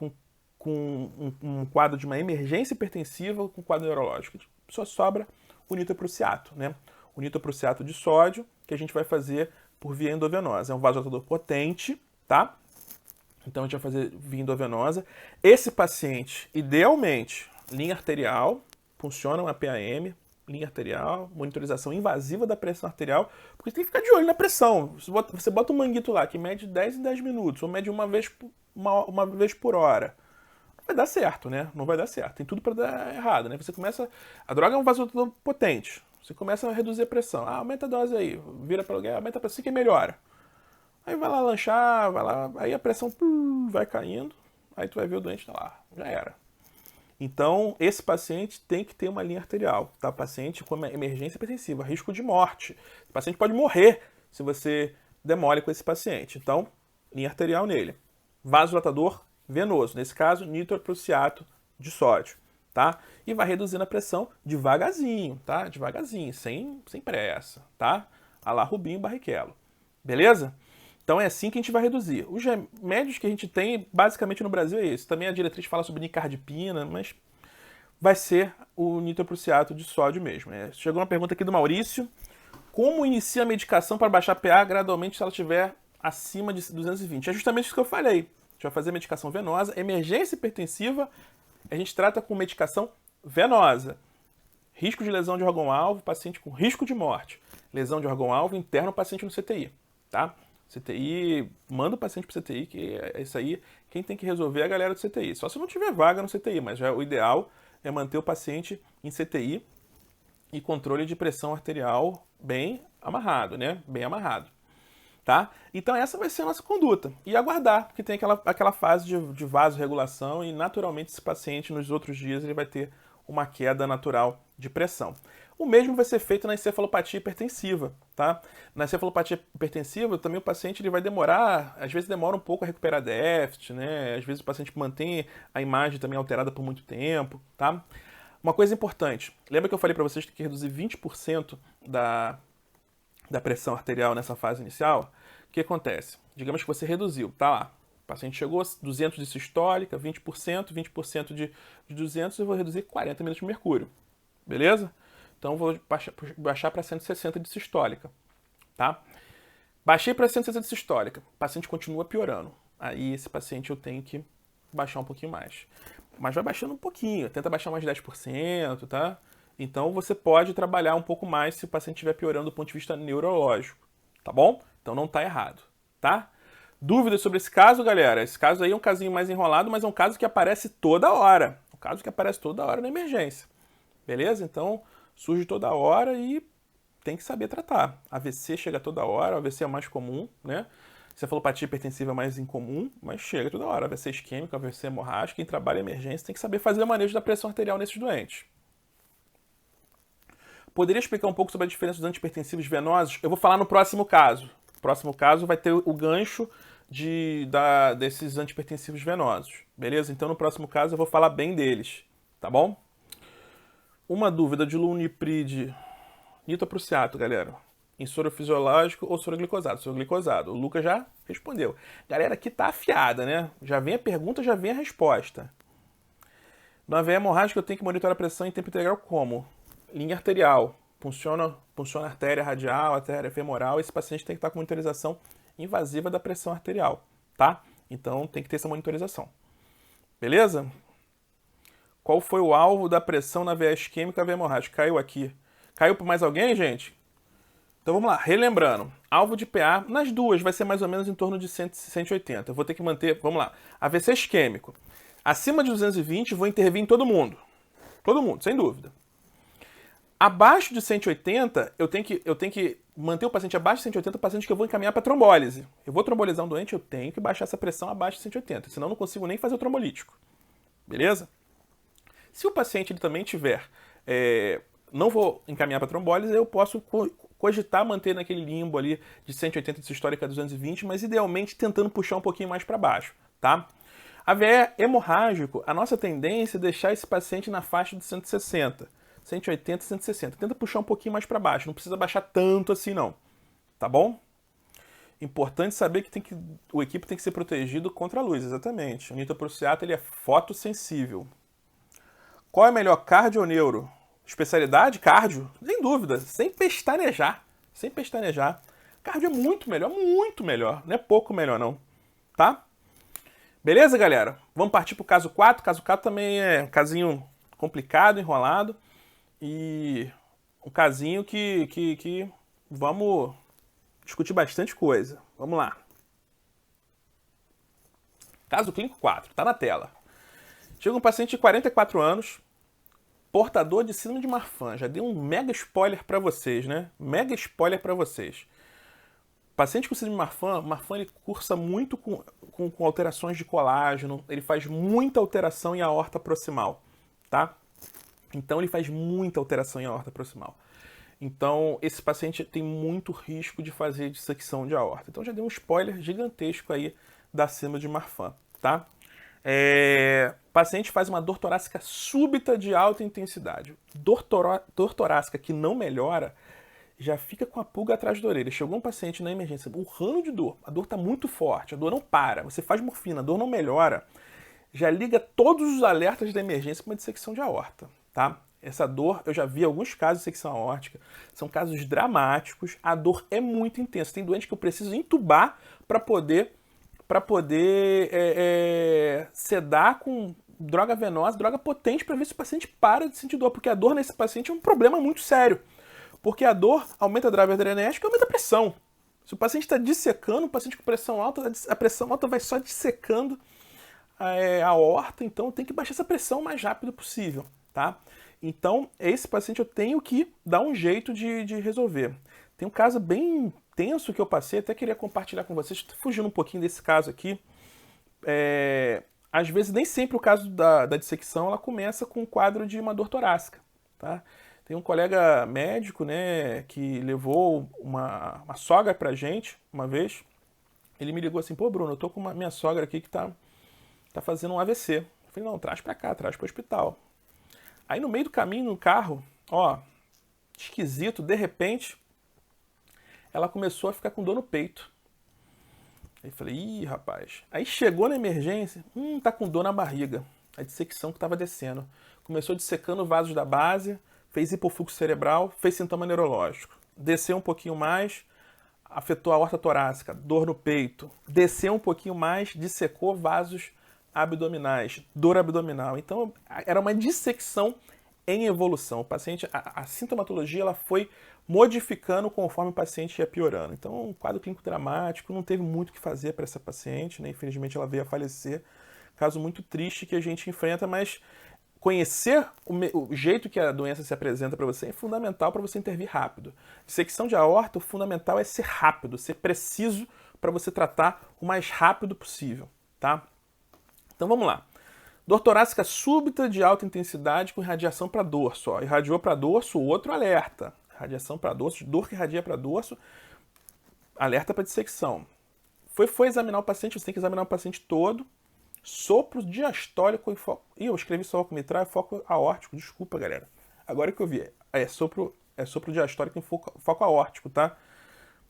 com um quadro de uma emergência hipertensiva com quadro neurológico? Só sobra o nitroprusiato, né? O nitroprusiato de sódio, que a gente vai fazer por via endovenosa. É um vasodilatador potente, tá? Então a gente vai fazer via endovenosa. Esse paciente, idealmente, linha arterial, funciona uma PAM, linha arterial, monitorização invasiva da pressão arterial, porque você tem que ficar de olho na pressão. Você bota um manguito lá que mede 10 em 10 minutos, ou mede uma vez por hora. Vai dar certo, né? Não vai dar certo. Tem tudo para dar errado, né? Você começa... A droga é um vasodilatador potente. Você começa a reduzir a pressão. Ah, aumenta a dose aí. Vira para alguém, aumenta a pressão que melhora. Aí vai lá lanchar, vai lá... Aí a pressão vai caindo. Aí tu vai ver o doente tá lá. Já era. Então, esse paciente tem que ter uma linha arterial, tá? Paciente com uma emergência hipertensiva, risco de morte. O paciente pode morrer se você demole com esse paciente. Então, linha arterial nele. Vasodilatador venoso, nesse caso, nitroprusiato de sódio, tá? E vai reduzindo a pressão devagarzinho, tá? Devagarzinho, sem pressa, tá? A la Rubinho Barrichello. Beleza? Então é assim que a gente vai reduzir. Os remédios que a gente tem, basicamente, no Brasil é esse. Também a diretriz fala sobre nicardipina, mas vai ser o nitroprusiato de sódio mesmo. Chegou uma pergunta aqui do Maurício. Como inicia a medicação para baixar PA gradualmente se ela estiver acima de 220? É justamente isso que eu falei. A gente vai fazer medicação venosa. Emergência hipertensiva, a gente trata com medicação venosa. Risco de lesão de órgão-alvo, paciente com risco de morte. Lesão de órgão-alvo, interna o paciente no CTI, tá? CTI, manda o paciente pro CTI, que é isso aí. Quem tem que resolver é a galera do CTI. Só se não tiver vaga no CTI, mas já o ideal é manter o paciente em CTI e controle de pressão arterial bem amarrado, né? Bem amarrado. Tá? Então essa vai ser a nossa conduta. E aguardar, porque tem aquela fase de vasorregulação e naturalmente esse paciente nos outros dias ele vai ter uma queda natural de pressão. O mesmo vai ser feito na encefalopatia hipertensiva, tá? Na encefalopatia hipertensiva também o paciente ele vai demorar, às vezes demora um pouco a recuperar déficit, né? Às vezes o paciente mantém a imagem também alterada por muito tempo, tá? Uma coisa importante, lembra que eu falei para vocês que tem que reduzir 20% da pressão arterial nessa fase inicial? O que acontece? Digamos que você reduziu, tá lá. O paciente chegou a 200 de sistólica, 20% de 200, eu vou reduzir 40 minutos de mercúrio. Beleza? Então, vou baixar para 160 de sistólica, tá? Baixei para 160 de sistólica, o paciente continua piorando. Aí, esse paciente eu tenho que baixar um pouquinho mais. Mas vai baixando um pouquinho, tenta baixar mais 10%, tá? Então, você pode trabalhar um pouco mais se o paciente estiver piorando do ponto de vista neurológico, tá bom? Então, não tá errado, tá? Dúvidas sobre esse caso, galera? Esse caso aí é um casinho mais enrolado, mas é um caso que aparece toda hora. Um caso que aparece toda hora na emergência. Beleza? Então, surge toda hora e tem que saber tratar. AVC chega toda hora, o AVC é o mais comum, né? Cefalopatia hipertensiva é mais incomum, mas chega toda hora. AVC isquêmico, AVC hemorrágico, quem trabalha em emergência tem que saber fazer o manejo da pressão arterial nesses doentes. Poderia explicar um pouco sobre a diferença dos antihipertensivos venosos? Eu vou falar no próximo caso. No próximo caso vai ter o gancho desses antihipertensivos venosos, beleza? Então no próximo caso eu vou falar bem deles, tá bom? Uma dúvida de Luniprid, nitroprusiato, galera. Em soro fisiológico ou soro glicosado? Soro glicosado. O Lucas já respondeu. Galera, aqui tá afiada, né? Já vem a pergunta, já vem a resposta. No AVE hemorrágico eu tenho que monitorar a pressão em tempo integral como? Linha arterial. Funciona artéria radial, artéria femoral. Esse paciente tem que estar com monitorização invasiva da pressão arterial, tá? Então tem que ter essa monitorização. Beleza? Qual foi o alvo da pressão na veia isquêmica e veia hemorrágica? Caiu aqui. Caiu para mais alguém, gente? Então vamos lá, relembrando. Alvo de PA, nas duas, vai ser mais ou menos em torno de 180. Eu vou ter que manter, vamos lá. AVC isquêmico. Acima de 220, vou intervir em todo mundo. Todo mundo, sem dúvida. Abaixo de 180, eu tenho que manter o paciente abaixo de 180, o paciente que eu vou encaminhar para trombólise. Eu vou trombolizar um doente, eu tenho que baixar essa pressão abaixo de 180, senão eu não consigo nem fazer o trombolítico. Beleza? Se o paciente ele também tiver, não vou encaminhar para trombólise, eu posso cogitar manter naquele limbo ali de 180 de sistólica a 220, mas idealmente tentando puxar um pouquinho mais para baixo, tá? AVE hemorrágico, a nossa tendência é deixar esse paciente na faixa de 160. 180, 160. Tenta puxar um pouquinho mais para baixo, não precisa baixar tanto assim não, tá bom? Importante saber que o equipe tem que ser protegido contra a luz, exatamente. O nitroprusiato ele é fotossensível. Qual é melhor, cardio ou neuro? Especialidade? Cardio? Sem dúvida, sem pestanejar. Sem pestanejar. Cardio é muito melhor. Não é pouco melhor não, tá? Beleza, galera? Vamos partir pro caso 4. Caso 4 também é um casinho complicado, enrolado. E um casinho que vamos discutir bastante coisa. Vamos lá. Caso clínico 4, tá na tela. Chega um paciente de 44 anos, portador de síndrome de Marfan. Já dei um mega spoiler para vocês, né? Mega spoiler para vocês. Paciente com síndrome de Marfan ele cursa muito com alterações de colágeno, ele faz muita alteração em aorta proximal, tá? Então ele faz muita alteração em aorta proximal. Então esse paciente tem muito risco de fazer dissecção de aorta. Então já dei um spoiler gigantesco aí da síndrome de Marfan, tá? O paciente faz uma dor torácica súbita de alta intensidade. Dor torácica que não melhora, já fica com a pulga atrás da orelha. Chegou um paciente na emergência urrando de dor, a dor está muito forte, a dor não para, você faz morfina, a dor não melhora, já liga todos os alertas da emergência para uma dissecção de aorta, tá? Essa dor, eu já vi alguns casos de dissecção aórtica, são casos dramáticos, a dor é muito intensa. Tem doente que eu preciso entubar para poder sedar com droga venosa, droga potente, para ver se o paciente para de sentir dor, porque a dor nesse paciente é um problema muito sério. Porque a dor aumenta a drive adrenérgica e aumenta a pressão. Se o paciente está dissecando, o paciente com pressão alta, a pressão alta vai só dissecando a aorta, então tem que baixar essa pressão o mais rápido possível, tá? Então, esse paciente eu tenho que dar um jeito de resolver. Tem um caso bem tenso que eu passei, até queria compartilhar com vocês, fugindo um pouquinho desse caso aqui. Às vezes, nem sempre o caso da dissecção ela começa com um quadro de uma dor torácica, tá? Tem um colega médico, né, que levou uma sogra pra gente uma vez. Ele me ligou assim, pô, Bruno, eu tô com minha sogra aqui que tá fazendo um AVC. Eu falei, não, traz pra cá, traz pro hospital. Aí no meio do caminho, no carro, ó, esquisito, de repente, ela começou a ficar com dor no peito. Aí falei, ih, rapaz. Aí chegou na emergência, tá com dor na barriga. A dissecção que tava descendo. Começou dissecando vasos da base, fez hipofluxo cerebral, fez sintoma neurológico. Desceu um pouquinho mais, afetou a aorta torácica, dor no peito. Desceu um pouquinho mais, dissecou vasos abdominais, dor abdominal. Então, era uma dissecção em evolução. O paciente, a sintomatologia ela foi modificando conforme o paciente ia piorando. Então, um quadro clínico dramático, não teve muito o que fazer para essa paciente, né? Infelizmente ela veio a falecer. Caso muito triste que a gente enfrenta, mas conhecer o jeito que a doença se apresenta para você é fundamental para você intervir rápido. Dissecção de aorta, o fundamental é ser rápido, ser preciso para você tratar o mais rápido possível, tá? Então vamos lá. Dor torácica súbita de alta intensidade com irradiação para dorso. Ó. Irradiou para dorso, outro alerta. Radiação para dorso, dor que irradia para dorso, alerta para dissecção. Foi examinar o paciente, você tem que examinar o paciente todo. Sopro diastólico em foco... Ih, eu escrevi foco mitral, é foco aórtico, desculpa, galera. Agora que eu vi, é sopro diastólico em foco aórtico, tá?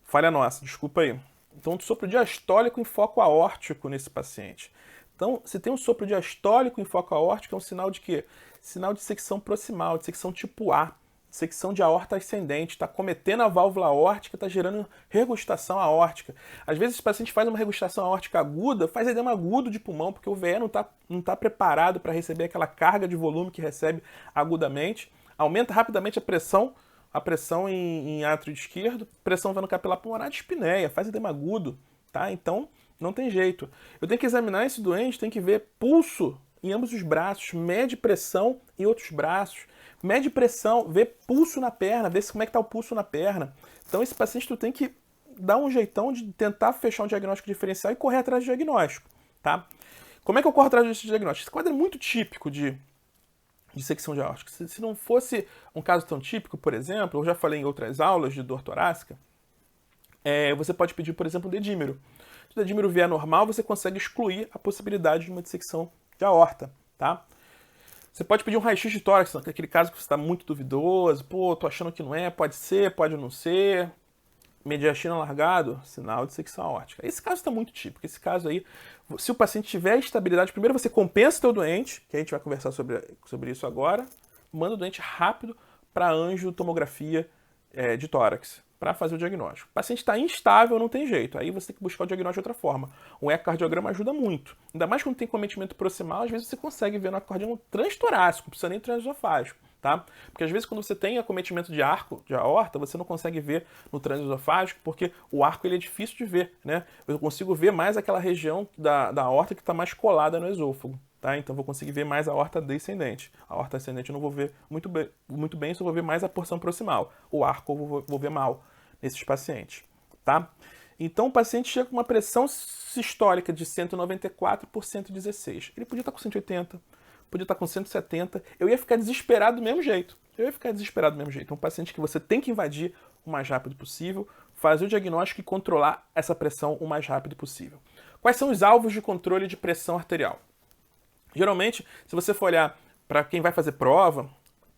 Falha nossa, desculpa aí. Então, sopro diastólico em foco aórtico nesse paciente. Então, se tem um sopro diastólico em foco aórtico, é um sinal de quê? Sinal de dissecção proximal, dissecção tipo A, dissecção de aorta ascendente, está cometendo a válvula aórtica, está gerando regurgitação aórtica. Às vezes, esse paciente faz uma regurgitação aórtica aguda, faz edema agudo de pulmão, porque o VE não tá preparado para receber aquela carga de volume que recebe agudamente, aumenta rapidamente a pressão em átrio esquerdo, pressão veno capilar pulmonar, dispneia, faz edema agudo, tá? Então, não tem jeito. Eu tenho que examinar esse doente, tem que ver pulso em ambos os braços, mede pressão em outros braços, mede pressão, vê pulso na perna, vê como é que está o pulso na perna. Então esse paciente tu tem que dar um jeitão de tentar fechar um diagnóstico diferencial e correr atrás do diagnóstico, tá? Como é que eu corro atrás desse diagnóstico? Esse quadro é muito típico de dissecção de aórtica. Se não fosse um caso tão típico, por exemplo, eu já falei em outras aulas de dor torácica, você pode pedir, por exemplo, um dedímero. Se o dedímero vier normal, você consegue excluir a possibilidade de uma dissecção de aorta, tá? Você pode pedir um raio-x de tórax, aquele caso que você está muito duvidoso, pô, tô achando que não é, pode ser, pode não ser, mediastino alargado, sinal de dissecção aórtica. Esse caso está muito típico, esse caso aí, se o paciente tiver estabilidade, primeiro você compensa o teu doente, que a gente vai conversar sobre isso agora, manda o doente rápido para angiotomografia de tórax, para fazer o diagnóstico. O paciente está instável, não tem jeito. Aí você tem que buscar o diagnóstico de outra forma. Um ecocardiograma ajuda muito. Ainda mais quando tem cometimento proximal, às vezes você consegue ver no ecocardiograma transtorácico, não precisa nem transesofágico, tá? Porque às vezes quando você tem acometimento de arco, de aorta, você não consegue ver no transesofágico, porque o arco ele é difícil de ver, né? Eu consigo ver mais aquela região da aorta que está mais colada no esôfago. Tá? Então vou conseguir ver mais a aorta descendente. A aorta ascendente eu não vou ver muito bem, só vou ver mais a porção proximal. O arco eu vou ver mal nesses pacientes. Tá? Então o paciente chega com uma pressão sistólica de 194 por 116. Ele podia estar com 180, podia estar com 170. Eu ia ficar desesperado do mesmo jeito. É um paciente que você tem que invadir o mais rápido possível, fazer o diagnóstico e controlar essa pressão o mais rápido possível. Quais são os alvos de controle de pressão arterial? Geralmente, se você for olhar para quem vai fazer prova,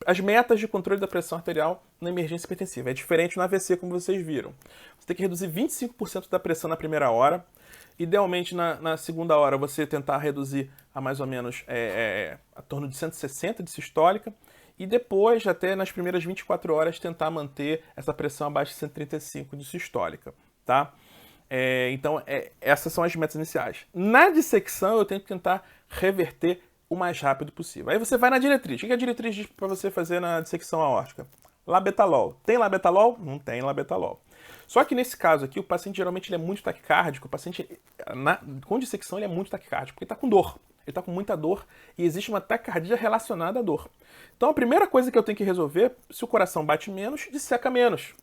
as metas de controle da pressão arterial na emergência hipertensiva é diferente no AVC, como vocês viram. Você tem que reduzir 25% da pressão na primeira hora. Idealmente, na segunda hora, você tentar reduzir a mais ou menos a torno de 160 de sistólica. E depois, até nas primeiras 24 horas, tentar manter essa pressão abaixo de 135 de sistólica, tá? Então, essas são as metas iniciais. Na dissecção, eu tenho que tentar reverter o mais rápido possível. Aí você vai na diretriz. O que a diretriz diz para você fazer na dissecção aórtica? Labetalol. Tem labetalol? Não tem labetalol. Só que nesse caso aqui, o paciente geralmente ele é muito taquicárdico. O paciente, com dissecção, ele é muito taquicárdico, porque ele está com dor. Ele está com muita dor e existe uma taquicardia relacionada à dor. Então, a primeira coisa que eu tenho que resolver, se o coração bate menos, disseca menos.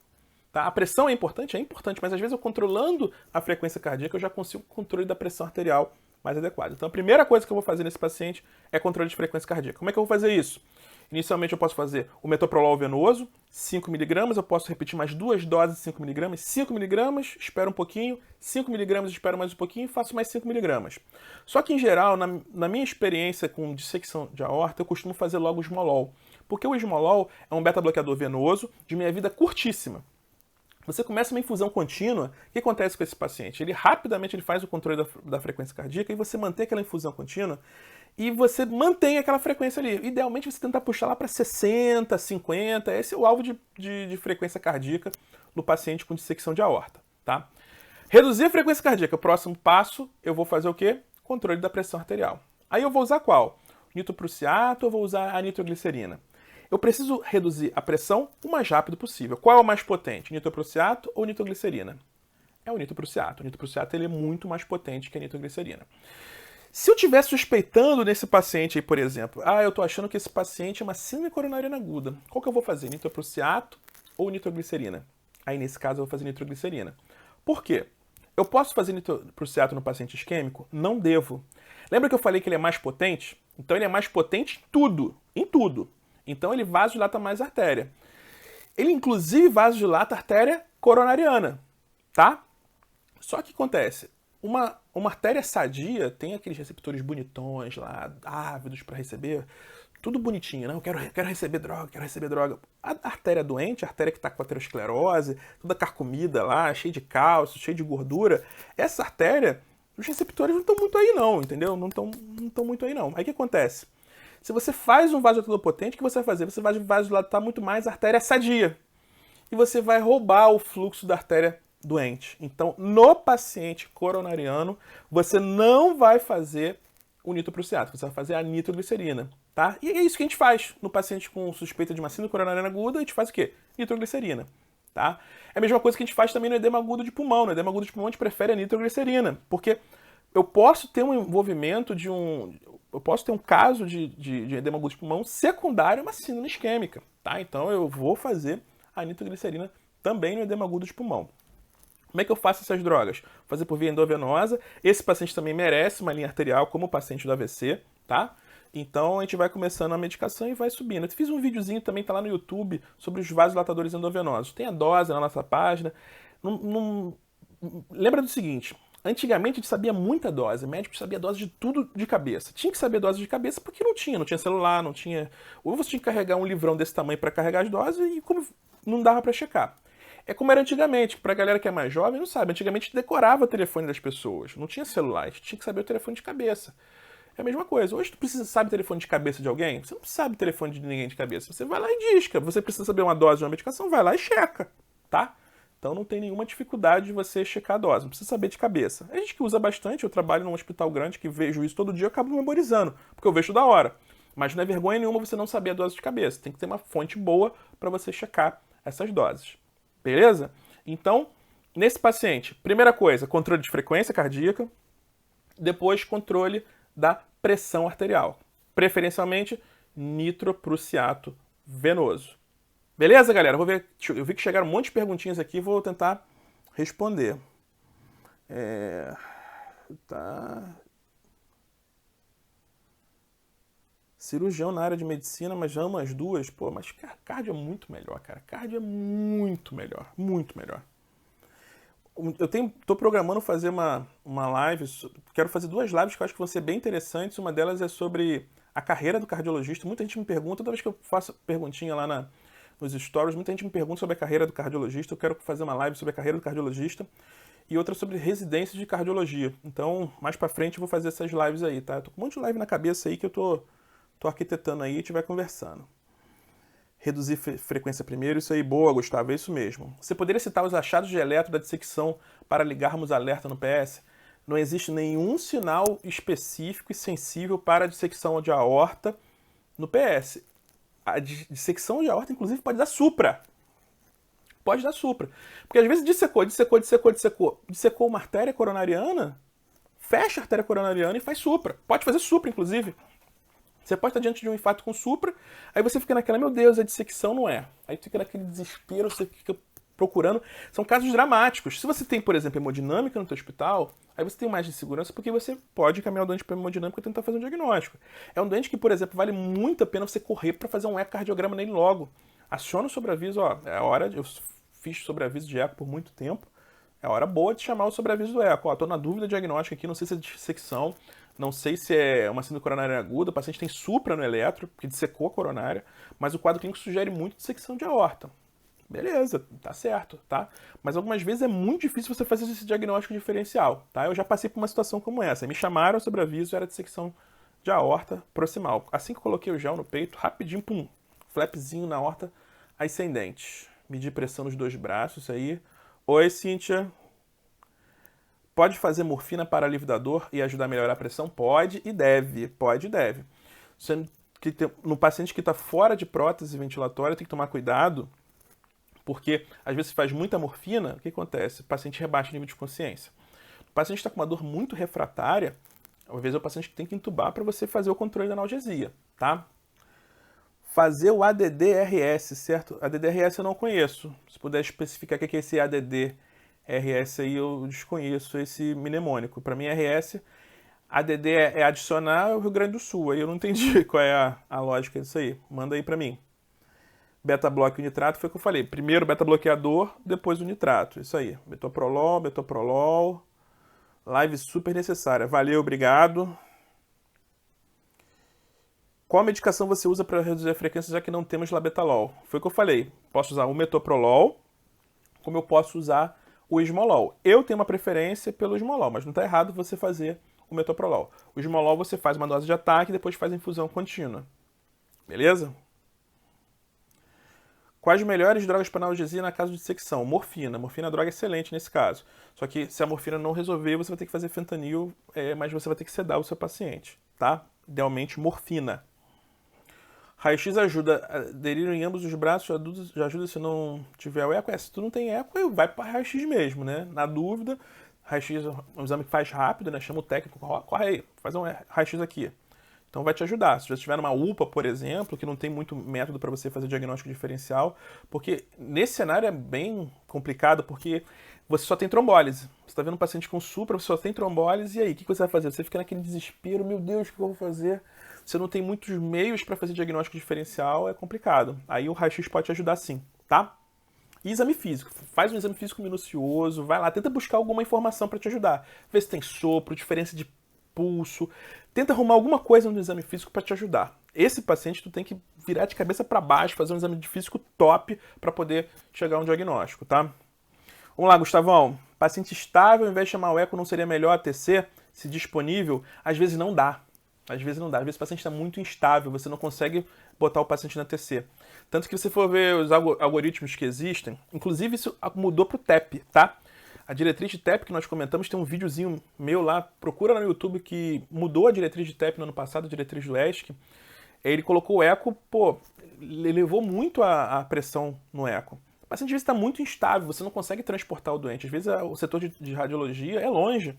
Tá? A pressão é importante, mas às vezes eu controlando a frequência cardíaca eu já consigo o controle da pressão arterial mais adequado. Então a primeira coisa que eu vou fazer nesse paciente é controle de frequência cardíaca. Como é que eu vou fazer isso? Inicialmente eu posso fazer o metoprolol venoso, 5 mg, eu posso repetir mais 2 doses de 5 mg, 5 mg, espero um pouquinho, 5 mg, espero mais um pouquinho e faço mais 5 mg. Só que em geral, na minha experiência com dissecção de aorta, eu costumo fazer logo o esmolol, porque o esmolol é um beta-bloqueador venoso de meia-vida curtíssima. Você começa uma infusão contínua, o que acontece com esse paciente? Ele rapidamente faz o controle da frequência cardíaca e você mantém aquela infusão contínua e você mantém aquela frequência ali. Idealmente você tenta puxar lá para 60, 50, esse é o alvo de frequência cardíaca no paciente com dissecção de aorta. Tá? Reduzir a frequência cardíaca, o próximo passo, eu vou fazer o quê? Controle da pressão arterial. Aí eu vou usar qual? Nitroprusiato ou vou usar a nitroglicerina? Eu preciso reduzir a pressão o mais rápido possível. Qual é o mais potente, nitroprusiato ou nitroglicerina? É o nitroprusiato. O nitroprusiato ele é muito mais potente que a nitroglicerina. Se eu estiver suspeitando nesse paciente aí, por exemplo, eu estou achando que esse paciente é uma síndrome coronariana aguda, qual que eu vou fazer? Nitroprusiato ou nitroglicerina? Aí, nesse caso, eu vou fazer nitroglicerina. Por quê? Eu posso fazer nitroprusiato no paciente isquêmico? Não devo. Lembra que eu falei que ele é mais potente? Então, ele é mais potente em tudo. Então, ele vasodilata mais a artéria. Ele, inclusive, vasodilata a artéria coronariana, tá? Só que acontece, uma artéria sadia tem aqueles receptores bonitões lá, ávidos para receber, tudo bonitinho, né? Eu quero receber droga. A artéria doente, a artéria que está com aterosclerose, toda carcomida lá, cheia de cálcio, cheia de gordura, essa artéria, os receptores não estão muito aí não, entendeu? Não estão muito aí não. Aí o que acontece? Se você faz um vasodilatador potente, o que você vai fazer? Você vai vasodilatar muito mais a artéria sadia. E você vai roubar o fluxo da artéria doente. Então, no paciente coronariano, você não vai fazer o nitroprusiato, você vai fazer a nitroglicerina, tá? E é isso que a gente faz no paciente com suspeita de uma síndrome coronariana aguda, a gente faz o quê? Nitroglicerina, tá? É a mesma coisa que a gente faz também no edema agudo de pulmão. No edema agudo de pulmão a gente prefere a nitroglicerina, porque eu posso ter um envolvimento eu posso ter um caso de edema agudo de pulmão secundário a uma síndrome isquêmica, tá? Então eu vou fazer a nitroglicerina também no edema agudo de pulmão. Como é que eu faço essas drogas? Vou fazer por via endovenosa. Esse paciente também merece uma linha arterial, como o paciente do AVC, tá? Então a gente vai começando a medicação e vai subindo. Eu fiz um videozinho também, tá lá no YouTube, sobre os vasodilatadores endovenosos. Tem a dose na nossa página. Lembra do seguinte, antigamente a gente sabia muita dose, o médico sabia dose de tudo de cabeça. Tinha que saber dose de cabeça porque não tinha celular, não tinha... Ou você tinha que carregar um livrão desse tamanho para carregar as doses e como não dava para checar. É como era antigamente, pra galera que é mais jovem não sabe, antigamente a gente decorava o telefone das pessoas, não tinha celular, a gente tinha que saber o telefone de cabeça. É a mesma coisa, hoje tu sabe o telefone de cabeça de alguém? Você não sabe o telefone de ninguém de cabeça, você vai lá e disca, você precisa saber uma dose de uma medicação, vai lá e checa, tá? Então não tem nenhuma dificuldade de você checar a dose, não precisa saber de cabeça. A gente que usa bastante, eu trabalho num hospital grande que vejo isso todo dia, eu acabo memorizando, porque eu vejo da hora. Mas não é vergonha nenhuma você não saber a dose de cabeça, tem que ter uma fonte boa para você checar essas doses. Beleza? Então, nesse paciente, primeira coisa, controle de frequência cardíaca, depois controle da pressão arterial. Preferencialmente, nitroprusiato venoso. Beleza, galera? Eu vi que chegaram um monte de perguntinhas aqui, vou tentar responder. Tá. Cirurgião na área de medicina, mas amo as duas. Pô, mas cardio é muito melhor, cara. Cardio é muito melhor. Muito melhor. Tô programando fazer uma live. Quero fazer 2 lives que eu acho que vão ser bem interessantes. Uma delas é sobre a carreira do cardiologista. Muita gente me pergunta, toda vez que eu faço perguntinha lá nos stories, muita gente me pergunta sobre a carreira do cardiologista. Eu quero fazer uma live sobre a carreira do cardiologista e outra sobre residência de cardiologia. Então, mais pra frente eu vou fazer essas lives aí, tá? Eu tô com um monte de live na cabeça aí que eu tô arquitetando aí e a gente vai conversando. Reduzir frequência primeiro, isso aí, boa, Gustavo, é isso mesmo. Você poderia citar os achados de eletro da dissecção para ligarmos alerta no PS? Não existe nenhum sinal específico e sensível para a dissecção de aorta no PS. A dissecção de aorta, inclusive, pode dar supra. Pode dar supra. Porque às vezes dissecou uma artéria coronariana, fecha a artéria coronariana e faz supra. Pode fazer supra, inclusive. Você pode estar diante de um infarto com supra, aí você fica naquela, meu Deus, a dissecção não é. Aí fica naquele desespero, você fica procurando. São casos dramáticos. Se você tem, por exemplo, hemodinâmica no seu hospital, aí você tem mais de segurança porque você pode caminhar o doente para hemodinâmica e tentar fazer um diagnóstico. É um doente que, por exemplo, vale muito a pena você correr para fazer um ecocardiograma nele logo. Aciona o sobreaviso, é a hora, eu fiz sobreaviso de eco por muito tempo, é a hora boa de chamar o sobreaviso do eco. Tô na dúvida diagnóstica aqui, não sei se é dissecção, não sei se é uma síndrome coronária aguda, o paciente tem supra no eletro, porque dissecou a coronária, mas o quadro clínico sugere muito dissecção de aorta. Beleza, tá certo, tá? Mas algumas vezes é muito difícil você fazer esse diagnóstico diferencial, tá? Eu já passei por uma situação como essa, me chamaram sobre aviso, era dissecção de aorta proximal. Assim que eu coloquei o gel no peito, rapidinho, pum, flapzinho na aorta ascendente. Medir pressão nos 2 braços, isso aí. Oi, Cíntia. Pode fazer morfina para alívio da dor e ajudar a melhorar a pressão? Pode e deve. Pode e deve. Você no paciente que está fora de prótese ventilatória, tem que tomar cuidado, porque às vezes faz muita morfina, o que acontece? O paciente rebaixa o nível de consciência. O paciente está com uma dor muito refratária, às vezes é o paciente que tem que entubar para você fazer o controle da analgesia, tá? Fazer o ADD-RS, certo? ADD-RS eu não conheço. Se puder especificar o que é esse ADD-RS aí, eu desconheço esse mnemônico. Para mim, RS, ADD é adicionar o Rio Grande do Sul. Aí eu não entendi qual é a lógica disso aí. Manda aí para mim. Beta-bloque e nitrato foi o que eu falei. Primeiro beta-bloqueador, depois o nitrato. Isso aí. Metoprolol. Live super necessária. Valeu, obrigado. Qual medicação você usa para reduzir a frequência, já que não temos labetalol? Foi o que eu falei. Posso usar o metoprolol, como eu posso usar o esmolol. Eu tenho uma preferência pelo esmolol, mas não está errado você fazer o metoprolol. O esmolol você faz uma dose de ataque e depois faz infusão contínua. Beleza? Quais melhores drogas para analgesia na caso de dissecção? Morfina. Morfina é uma droga excelente nesse caso. Só que se a morfina não resolver, você vai ter que fazer fentanil, mas você vai ter que sedar o seu paciente, tá? Idealmente morfina. Raio-X ajuda a aderir em ambos os braços, já ajuda se não tiver o eco. Se tu não tem eco, vai para raio-X mesmo, né? Na dúvida, raio-X é um exame que faz rápido, né? Chama o técnico, corre aí, faz um raio-X aqui. Então vai te ajudar. Se você estiver numa UPA, por exemplo, que não tem muito método para você fazer diagnóstico diferencial, porque nesse cenário é bem complicado, porque você só tem trombólise. Você está vendo um paciente com supra, você só tem trombólise, e aí, o que você vai fazer? Você fica naquele desespero, meu Deus, o que eu vou fazer? Você não tem muitos meios para fazer diagnóstico diferencial, é complicado. Aí o raio-X pode te ajudar sim, tá? E exame físico. Faz um exame físico minucioso, vai lá, tenta buscar alguma informação para te ajudar. Vê se tem sopro, diferença de pulso. Tenta arrumar alguma coisa no exame físico para te ajudar. Esse paciente tu tem que virar de cabeça para baixo, fazer um exame de físico top para poder chegar a um diagnóstico, tá? Vamos lá, Gustavão. Paciente estável, ao invés de chamar o eco, não seria melhor ATC, se disponível? Às vezes não dá. Às vezes não dá. Às vezes o paciente está muito instável, você não consegue botar o paciente na TC. Tanto que você for ver os algoritmos que existem, inclusive isso mudou para o TEP, tá? A diretriz de TEP que nós comentamos, tem um videozinho meu lá, procura no YouTube, que mudou a diretriz de TEP no ano passado, a diretriz do ESC. Ele colocou o eco, elevou muito a pressão no eco. O paciente às vezes está muito instável, você não consegue transportar o doente. Às vezes o setor de radiologia é longe.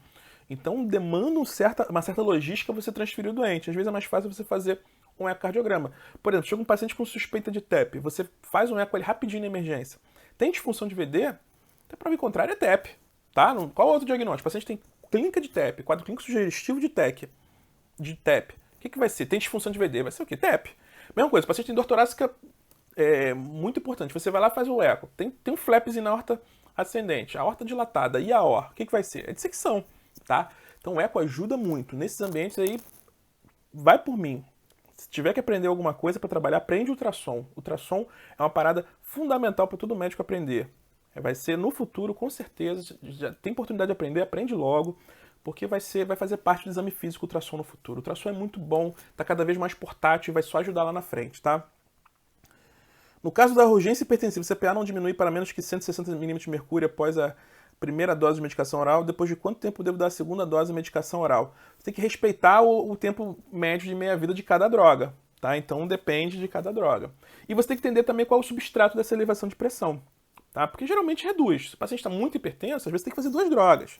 Então demanda uma certa logística você transferir o doente. Às vezes é mais fácil você fazer um ecocardiograma. Por exemplo, chega um paciente com suspeita de TEP, você faz um eco ali rapidinho na emergência. Tem disfunção de VD? Até prova em contrário é TEP. Tá? Qual outro diagnóstico? O paciente tem clínica de TEP, quadro clínico sugestivo de TEP. O que vai ser? Tem disfunção de VD? Vai ser o quê? TEP. Mesma coisa, o paciente tem dor torácica muito importante. Você vai lá e faz o eco. Tem um flapzinho na aorta ascendente, a aorta dilatada e a OR. O que vai ser? É dissecção. Tá? Então o eco ajuda muito. Nesses ambientes aí, vai por mim. Se tiver que aprender alguma coisa para trabalhar, aprende ultrassom. Ultrassom é uma parada fundamental para todo médico aprender. Vai ser no futuro, com certeza. Já tem oportunidade de aprender, aprende logo, porque vai fazer parte do exame físico ultrassom no futuro. O ultrassom é muito bom, está cada vez mais portátil e vai só ajudar lá na frente, tá? No caso da urgência hipertensiva, o CPA não diminui para menos que 160 mm de mercúrio após a primeira dose de medicação oral, depois de quanto tempo devo dar a segunda dose de medicação oral? Você tem que respeitar o tempo médio de meia-vida de cada droga, tá? Então depende de cada droga. E você tem que entender também qual é o substrato dessa elevação de pressão, tá? Porque geralmente reduz. Se o paciente está muito hipertenso, às vezes tem que fazer 2 drogas.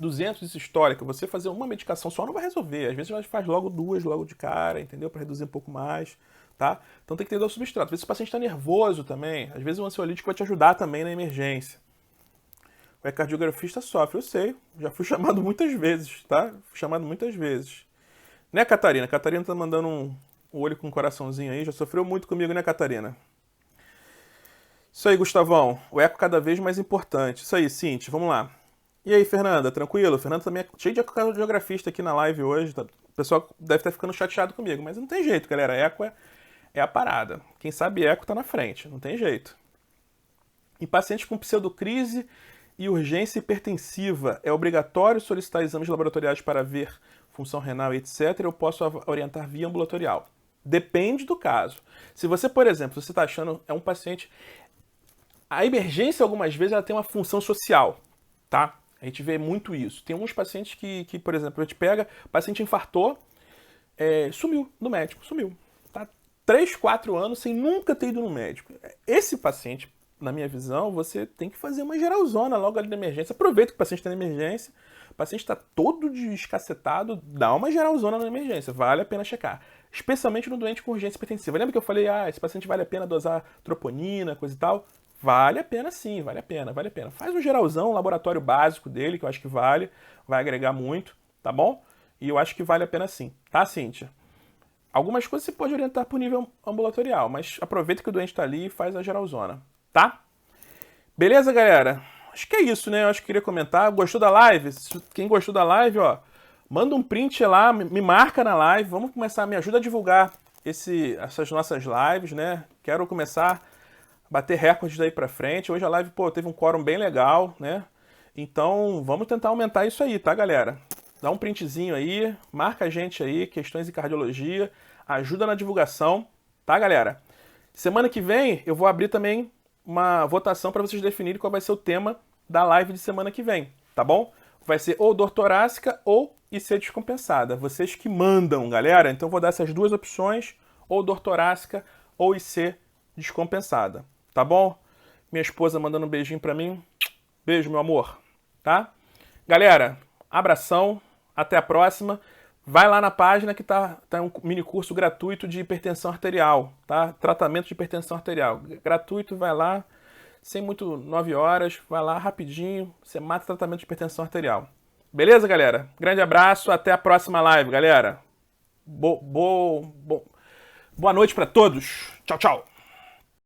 200 de sistólica, você fazer uma medicação só não vai resolver. Às vezes faz logo 2 logo de cara, entendeu? Para reduzir um pouco mais, tá? Então tem que entender o substrato. Às vezes o paciente está nervoso também, às vezes o ansiolítico vai te ajudar também na emergência. O ecocardiografista sofre, eu sei. Já fui chamado muitas vezes, tá? Fui chamado muitas vezes. Né, Catarina? A Catarina tá mandando um olho com um coraçãozinho aí. Já sofreu muito comigo, né, Catarina? Isso aí, Gustavão. O eco cada vez mais importante. Isso aí, Cintia. Vamos lá. E aí, Fernanda? Tranquilo? Fernanda também é cheio de ecocardiografista aqui na live hoje. Tá? O pessoal deve estar ficando chateado comigo. Mas não tem jeito, galera. Eco é a parada. Quem sabe eco tá na frente. Não tem jeito. Em pacientes com pseudocrise e urgência hipertensiva, é obrigatório solicitar exames laboratoriais para ver função renal e etc. Eu posso orientar via ambulatorial. Depende do caso. Se você, por exemplo, você está achando é um paciente... A emergência, algumas vezes, ela tem uma função social, tá? A gente vê muito isso. Tem alguns pacientes que por exemplo, a gente pega, o paciente infartou, sumiu do médico, sumiu. 3, 4 anos sem nunca ter ido no médico. Esse paciente, na minha visão, você tem que fazer uma geralzona logo ali na emergência. Aproveita que o paciente está na emergência, o paciente está todo descacetado, dá uma geralzona na emergência, vale a pena checar. Especialmente no doente com urgência hipertensiva. Lembra que eu falei, esse paciente vale a pena dosar troponina, coisa e tal? Vale a pena sim, vale a pena. Faz um geralzão, um laboratório básico dele, que eu acho que vai agregar muito, tá bom? E eu acho que vale a pena sim, tá, Cíntia? Algumas coisas você pode orientar por nível ambulatorial, mas aproveita que o doente está ali e faz a geralzona, tá? Beleza, galera? Acho que é isso, né? Eu acho que queria comentar. Gostou da live? Quem gostou da live, ó, manda um print lá, me marca na live. Vamos começar, me ajuda a divulgar essas nossas lives, né? Quero começar a bater recordes daí pra frente. Hoje a live, teve um quórum bem legal, né? Então, vamos tentar aumentar isso aí, tá, galera? Dá um printzinho aí, marca a gente aí, questões em cardiologia, ajuda na divulgação, tá, galera? Semana que vem eu vou abrir também uma votação para vocês definirem qual vai ser o tema da live de semana que vem, tá bom? Vai ser ou dor torácica ou IC descompensada. Vocês que mandam, galera. Então eu vou dar essas duas opções, ou dor torácica ou IC descompensada, tá bom? Minha esposa mandando um beijinho para mim. Beijo, meu amor, tá? Galera, abração, até a próxima. Vai lá na página que tá um mini curso gratuito de hipertensão arterial, tá? Tratamento de hipertensão arterial. Gratuito, vai lá, sem muito 9 horas, vai lá rapidinho, você mata o tratamento de hipertensão arterial. Beleza, galera? Grande abraço, até a próxima live, galera. Boa noite para todos. Tchau, tchau.